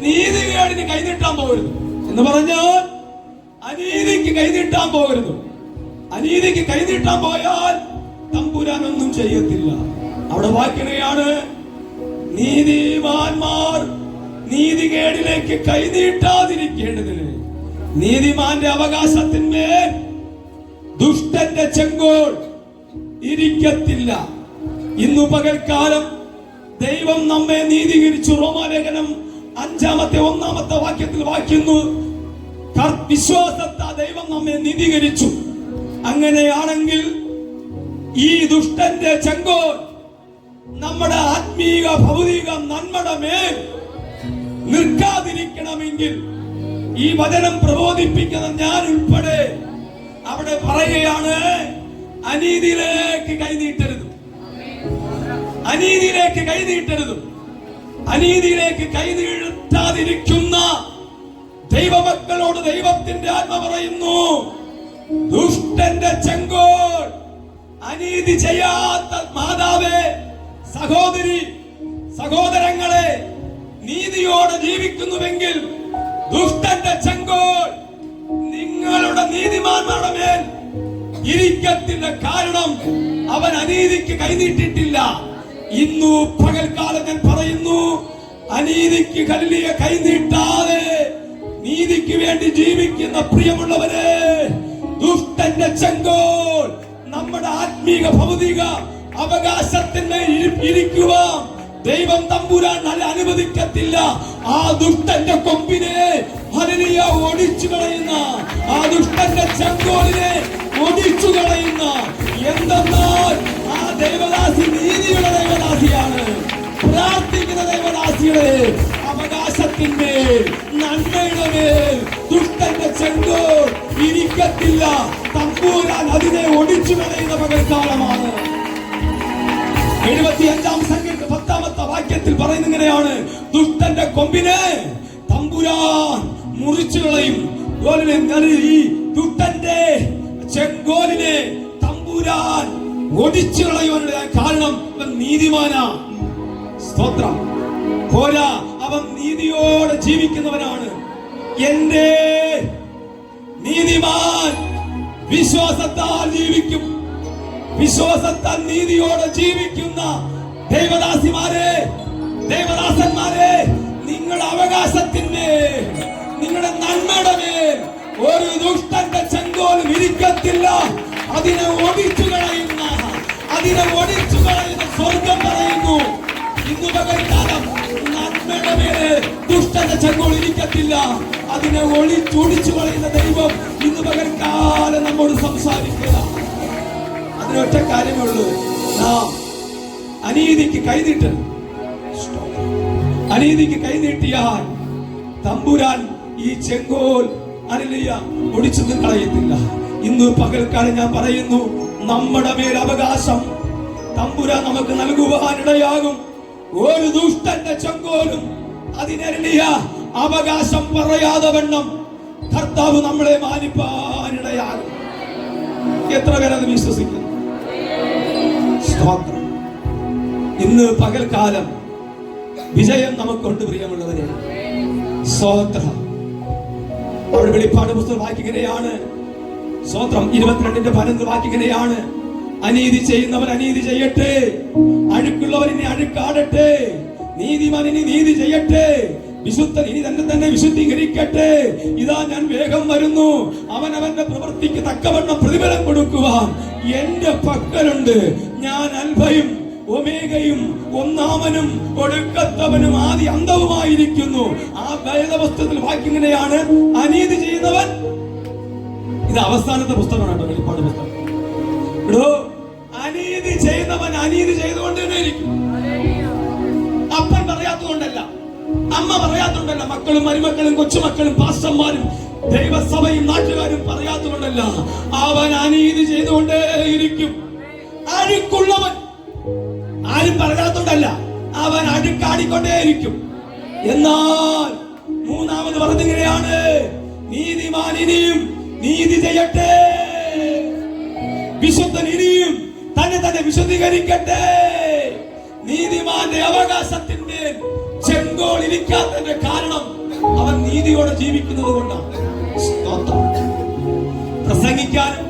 നീതികേടിന് കൈനീട്ടാൻ പോകരുത് എന്ന് പറഞ്ഞാൽ അനീതിക്ക് കൈനീട്ടാൻ പോകരുത്. അനീതിക്ക് കൈനീട്ടാൻ പോയാൽ തമ്പുരാൻ ഒന്നും ചെയ്യത്തില്ല. അവിടെ വായിക്കുകയാണ്, നീതിമാന്മാർ നീതികേടിലേക്ക് കൈനീട്ടാതിരിക്കേണ്ടതിന് നീതിമാന്റെ അവകാശത്തിന്മേൽ ദുഷ്ടന്റെ ചെങ്കോൽ ഇരിക്കത്തില്ല. ഇന്നു പകൽക്കാലം ദൈവം നമ്മെ നീതീകരിച്ചു. റോമാലേഖനം 5-1 വാക്യത്തിൽ വായിക്കുന്നു, വിശ്വാസത്താൽ ദൈവം നമ്മെ നീതീകരിച്ചു. അങ്ങനെയാണെങ്കിൽ ഈ ദുഷ്ടന്റെ ചെങ്കോൽ നമ്മുടെ ആത്മീക ഭൗതിക നന്മയുടെ മേൽ നിൽക്കാതിരിക്കണമെങ്കിൽ ഈ വചനം പ്രബോധിപ്പിക്കുന്ന ഞാൻ ഉൾപ്പെടെ അവിടെ പറയുകയാണ്, അനീതിയിലേക്ക് കൈനീട്ടരുത്, അനീതിയിലേക്ക് കൈനീട്ടരുത്. അനീതിയിലേക്ക് കൈനീട്ടാതിരിക്കുന്ന ദൈവമക്കളോട് ദൈവത്തിന്റെ ആത്മ പറയുന്നു, ദുഷ്ടന്റെ ചെങ്കോൽ, അനീതി ചെയ്യാത്ത മാതാവേ, സഹോദരി, സഹോദരങ്ങളെ, നീതിയോടെ ജീവിക്കുന്നുവെങ്കിൽ ദുഷ്ടന്റെ ചെങ്കോൽ നിങ്ങളുടെ നീതിമാന്മാരുടെ മേൽ ഇരിക്കത്തില്ല. കാരണം അവൻ അനീതിക്ക് കൈനീട്ടിട്ടില്ല. ഇന്നു പകൽക്കാലം ഞാൻ പറയുന്നു, അനീതിക്ക് കല്ലിയെ കൈനീട്ടാതെ നീതിക്ക് വേണ്ടി ജീവിക്കുന്ന പ്രിയമുള്ളവരെ, ദുഷ്ടന്റെ ചെങ്കോൽ നമ്മുടെ ആത്മീക ഭൗതിക അവകാശത്തിന്മേൽ ഇരിക്കുവാൻ ദൈവം തമ്പുരാൻ അനുവദിക്കത്തില്ല. ആ ദുഷ്ടന്റെ കൊമ്പിനെ ഹല്ലേലൂയ ഒടിച്ചു കളയുന്ന, ആ ദുഷ്ടന്റെ ചെങ്കോലിനെ ഒടിച്ചു കളയുന്ന, എന്തെന്നാൽ ആ ദൈവദാസി നീതിയുടെ ദൈവദാസിയാണ്. പ്രാർത്ഥിക്കുന്ന ദൈവദാസിയുടെ അവകാശത്തിന്മേൽ, നന്മയുടെ മേൽ ദുഷ്ടന്റെ ചെങ്കോൽ ഇരിക്കത്തില്ല. തമ്പുരാൻ അതിനെ ഒടിച്ചു കളയുന്ന പകൽക്കാലമാണ്. 75-ാം സംഖ്യയുടെ 10-ാമത്തെ വാക്യത്തിൽ പറയുന്ന ഇങ്ങനെയാണ്: ദുഷ്ടന്റെ കൊമ്പിനെ തമ്പുരാൻ മുറിച്ചു കളയും. ഈ ദുഷ്ടന്റെ ചെങ്കോലിനെ തമ്പുരാൻ ഒടിച്ചു കളയുവാനുള്ള കാരണം അവൻ നീതിമാനാ. സ്തോത്രം. പോരാ, അവൻ നീതിയോടെ ജീവിക്കുന്നവനാണ്. എന്റെ നീതിമാൻ വിശ്വാസത്താൽ ജീവിക്കും. വിശ്വാസത്താൽ നീതിയോടെ ജീവിക്കുന്ന ദൈവദാസിമാരെ, ദൈവദാസന്മാരെ, നിങ്ങളുടെ അവകാശത്തിന്മേൽ, നിങ്ങളുടെ നന്മയുടെ മേൽ ഒരു ദുഷ്ടന്റെ ചെങ്കോൽ ഇരിക്കത്തില്ല. അതിനെ ഒടിച്ചു കളയുന്ന, അതിനെ ഒടിച്ചു കളയുന്ന സ്വർഗം പറയുന്നു. ഇന്ന് പകൽക്കാലം നന്മയുടെ മേലെ ദുഷ്ടന്റെ ചെങ്കോൽ ഇരിക്കത്തില്ല. അതിനെ ഒടിച്ചു കളയുന്ന ദൈവം ഇന്ന് പകൽക്കാലം നമ്മോട് സംസാരിക്കുക. അതിനൊറ്റ കാര്യമേ ഉള്ളൂ: നാം അനീതിക്ക് കൈനീട്ടരുത്. അനീതിക്ക് കൈനീട്ടിയാൽ തമ്പുരാൻ ഈ ചെങ്കോൽ ഹല്ലേലൂയ ഒടിച്ചു കളയത്തില്ല. ഇന്ന് പകൽക്കാലം ഞാൻ പറയുന്നു, നമ്മുടെ മേൽ അവകാശം തമ്പുരാൻ നമുക്ക് നൽകുവാനിടയാകും. ഒരു ദുഷ്ടന്റെ ചെങ്കോലും അതിനരളിയ അവകാശം പറയാതെ വണ്ണം കർത്താവ് നമ്മളെ മാനിപ്പാനിടയാകും. എത്ര പേരത് വിശ്വസിക്കുന്നു? സ്തോത്രം. ഇന്ന് പകൽക്കാലം വിജയം നമുക്കുണ്ട് പ്രിയമുള്ളവരെ. സ്തോത്രം. അവിടെ വെളിപ്പാട് പുസ്തകം വായിക്കുകയാണ്. സ്തോത്രം. 22-ന്റെ വായിക്കുകയാണ്: അനീതി ചെയ്യുന്നവൻ അനീതി ചെയ്യട്ടെ, അഴുക്കുള്ളവൻ ഇനി അഴുക്കാടട്ടെ, നീതിമാൻ ഇനി നീതി ചെയ്യട്ടെ, വിശുദ്ധൻ ഇനി തന്നെ വിശുദ്ധീകരിക്കട്ടെ. ഇതാ ഞാൻ വേഗം വരുന്നു, അവൻ അവന്റെ പ്രവൃത്തിക്ക് തക്കവണ്ണം പ്രതിഫലം കൊടുക്കുവാൻ എന്റെ പക്കലുണ്ട്. ഞാൻ അൽഫയും ഒമേഗയും, ഒന്നാമനും ഒടുക്കത്തവനും ആദി അന്തവുമായിരിക്കുന്നു. ആ വേദപുസ്തകത്തിൽ വായിക്കുന്നതാണ്: അനീതി ചെയ്യുന്നവൻ, ഇത് അവസാനത്തെ പുസ്തകമാണ് കേട്ടോ, വെളിപ്പാട് പുസ്തകം. അനീതി ചെയ്യുന്നവൻ അനീതി ചെയ്തുകൊണ്ട് തന്നെ ഇരിക്കും. അപ്പൻ പറയാത്തതുകൊണ്ടല്ല, അമ്മ പറയാത്തതുകൊണ്ടല്ല, മക്കളും മരുമക്കളും കൊച്ചുമക്കളും പാസ്റ്റർമാരും ദൈവസഭയും നാട്ടുകാരും പറയാത്തതുകൊണ്ടല്ല, അവൻ അനീതി ചെയ്തുകൊണ്ടേയിരിക്കും. അഴുക്കുള്ളവൻ ആരും പറയാത്തതുകൊണ്ടല്ല, അവൻ അഴുക്കാടിക്കൊണ്ടേയിരിക്കും. എന്നാൽ മൂന്നാമത് പറഞ്ഞിങ്ങനെയാണ്: നീതിമാൻ ഇനിയും നീതി ചെയ്യട്ടെ, വിശുദ്ധൻ ഇനിയും തന്നെ വിശുദ്ധീകരിക്കട്ടെ. നീതിമാന്റെ അവകാശത്തിന്റെ ചെങ്കോൾ ഇരിക്കാത്തതിന്റെ കാരണം അവൻ നീതിയോടെ ജീവിക്കുന്നത് കൊണ്ടാണ്. പ്രസംഗിക്കാനും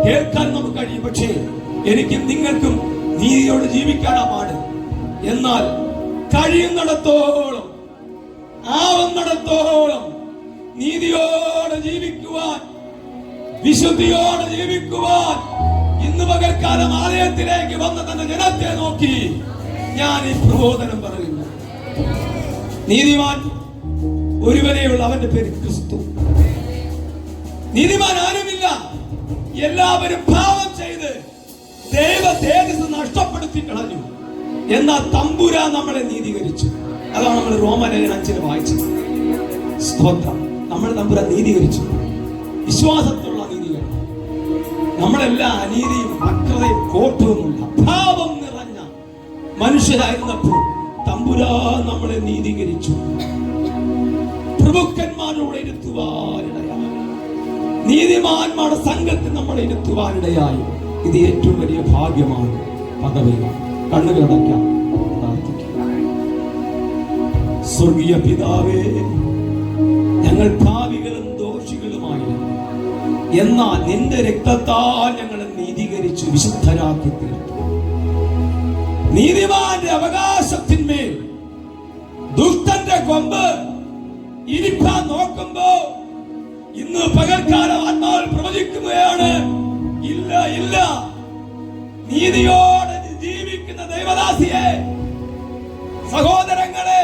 കേൾക്കാനും നമുക്ക് കഴിയും, പക്ഷേ എനിക്കും നിങ്ങൾക്കും നീതിയോടെ ജീവിക്കാനാ പാട്. എന്നാൽ കഴിയുന്നിടത്തോളം, ആവുന്നിടത്തോളം നീതിയോടെ ജീവിക്കുവാൻ, വിശുദ്ധിയോടെ ജീവിക്കുവാൻ ഇന്ന് പകൽക്കാലം ആലയത്തിലേക്ക് വന്ന തന്റെ ജനത്തെ നോക്കി ഞാൻ ഈ പ്രബോധനം പറയുന്നു. നീതിമാൻ ഒരുവനെയുള്ള, അവന്റെ പേര് ക്രിസ്തു. നീതിമാൻ ആരുമില്ല, എല്ലാവരും പാപം ചെയ്ത് ദൈവ തേജസ് നഷ്ടപ്പെടുത്തി കളഞ്ഞു. എന്നാൽ തമ്പുരാൻ നമ്മളെ നീതീകരിച്ചു. അതാണ് നമ്മൾ റോമലേഖനം 5 വായിച്ചത്. സ്തോത്രം. നമ്മൾ തമ്പുരാൻ നീതീകരിച്ചു. വിശ്വാസത്തിലുള്ള നീതികൾ. നമ്മളെല്ലാം അനീതിയും വക്രതയും കോട്ടവുമുള്ള പാപം നിറഞ്ഞ മനുഷ്യരായിരുന്നപ്പോൾ തമ്പുരാൻ നമ്മളെ നീതീകരിച്ചു. പ്രഭുക്കന്മാരോട് ഇരുത്തുവാനിടയായി, നീതിമാന്മാരുടെ സംഘത്തിൽ നമ്മളെ ഇരുത്തുവാനിടയായി. ഇത് ഏറ്റവും വലിയ ഭാഗ്യമാണ്, പദവിയാണ്. കണ്ണുകളടയ്ക്കാം, പ്രാർത്ഥിക്കാം. സ്വർഗീയ പിതാവേ, ഞങ്ങൾ ഭാവികളും ദോഷികളുമായിരുന്നു, എന്നാൽ നിന്റെ രക്തത്താൽ ഞങ്ങളെ നീതീകരിച്ചു, വിശുദ്ധരാക്കി തീർത്തു. നീതിമാന്റെ അവകാശത്തിന്മേൽ ദുഷ്ടന്റെ കൊമ്പ് ഇരിപ്പാൻ നോക്കുമ്പോ ഇന്ന് പകൽക്കാലം ആത്മാവിൽ പ്രവചിക്കുകയാണ്, ഇല്ല ഇല്ല, നീതിയോടെ ജീവിക്കുന്ന ദൈവദാസിയെ, സഹോദരങ്ങളെ,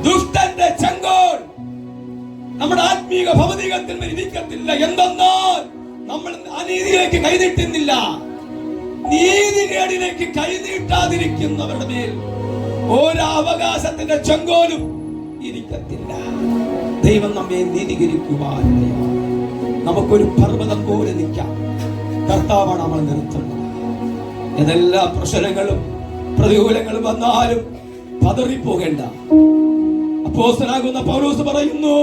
ദുഷ്ടന്റെ ചെങ്കോൽ നമ്മുടെ ആത്മീക ഭൗതികത്തിൽ ഇരിക്കത്തില്ല. എന്തെന്നാൽ നമ്മൾ അനീതിയിലേക്ക് കൈനീട്ടുന്നില്ല. നീതികേടിലേക്ക് കൈനീട്ടാതിരിക്കുന്നവരുടെ മേൽ ഒരവകാശത്തിന്റെ ചെങ്കോലും ഇരിക്കത്തില്ല. ദൈവം നമ്മെ നീതീകരിക്കുവാൻ നമുക്കൊരു പർവ്വതം പോലെ നിൽക്കാം. കർത്താവാണ് നമ്മൾ നിർത്തുന്നത്. ഏതെല്ലാ പ്രശ്നങ്ങളും പ്രതികൂലങ്ങളും വന്നാലും പതറിപ്പോകേണ്ട. അപ്പോസ്തലനാകുന്ന പൗലോസ് പറയുന്നു,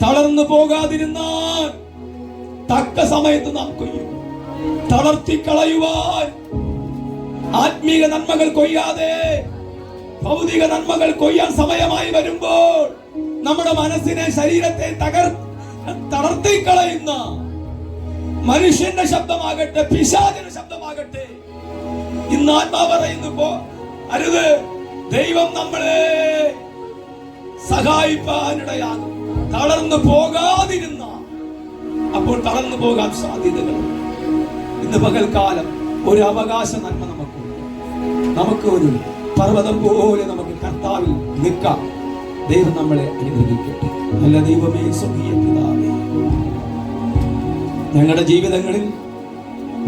തളർന്നു പോകാതിരുന്നാൽ തക്ക സമയത്ത് നാം കൊയ്യും. തളർത്തിക്കളയുവാൻ ആത്മീക നന്മകൾ കൊയ്യാതെ ഭൗതിക നന്മകൾ കൊയ്യാൻ സമയമായി വരുമ്പോൾ നമ്മുടെ മനസ്സിനെ, ശരീരത്തെ തളർത്തിക്കളയുന്ന മനുഷ്യന്റെ ശബ്ദമാകട്ടെ, പിശാചിന്റെ ശബ്ദമാകട്ടെ, ഇന്ന് ആത്മാവ് പറയുന്നു, അരുത്, ദൈവം നമ്മളെ സഹായിപ്പാനിടയാകും. തളർന്നു പോകാതിരുന്ന, അപ്പോൾ തളർന്നു പോകാൻ സാധ്യതകൾ. ഇന്ന് പകൽക്കാലം ഒരു അവകാശ നന്മ നമുക്കുണ്ട്. നമുക്ക് ഒരു പർവ്വതം പോലെ നമുക്ക് കർത്താവിൽ നിൽക്കാം. ദൈവം നമ്മളെ അനുഗ്രഹിക്കട്ടെ. നല്ല ദൈവമേ, സ്വർഗീയ പിതാവേ, ഞങ്ങളുടെ ജീവിതങ്ങളിൽ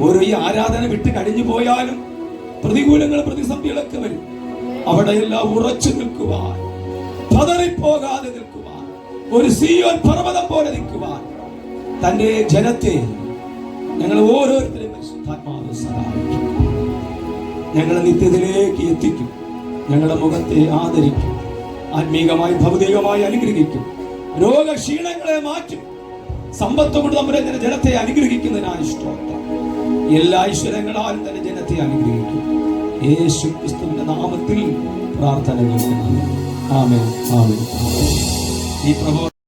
ഓരോ ഈ ആരാധന വിട്ട് കഴിഞ്ഞു പോയാലും പ്രതികൂലങ്ങൾ, പ്രതിസന്ധികളൊക്കെ വരും. അവിടെയെല്ലാം ഉറച്ചു നിൽക്കുവാൻ, പതറിപ്പോകാതെ നിൽക്കുവാൻ, ഒരു സീയോൻ പർവ്വതം പോലെ നിൽക്കുവാൻ തന്റെ ജനത്തെ ഞങ്ങൾ ഓരോരുത്തരെയും പരിശുദ്ധാത്മാവ് സഹായിക്കും. ഞങ്ങളെ നിത്യത്തിലേക്ക് എത്തിക്കും. ഞങ്ങളുടെ മുഖത്തെ ആദരിക്കും. ആത്മീകമായി ഭൗതികമായി അനുഗ്രഹിക്കും. രോഗക്ഷീണങ്ങളെ മാറ്റും. സമ്പത്ത് കൊണ്ട് നമ്മുടെ ജനത്തെ അനുഗ്രഹിക്കുന്നതിനാണ് സ്തോത്രം. എല്ലാ ഐശ്വര്യങ്ങളാലും തന്നെ ജനത്തെ അനുഗ്രഹിക്കും. യേശു ക്രിസ്തുവിന്റെ നാമത്തിൽ പ്രാർത്ഥന കേൾക്കുന്നു. ആമേൻ, ആമേൻ. ഈ പ്രഭു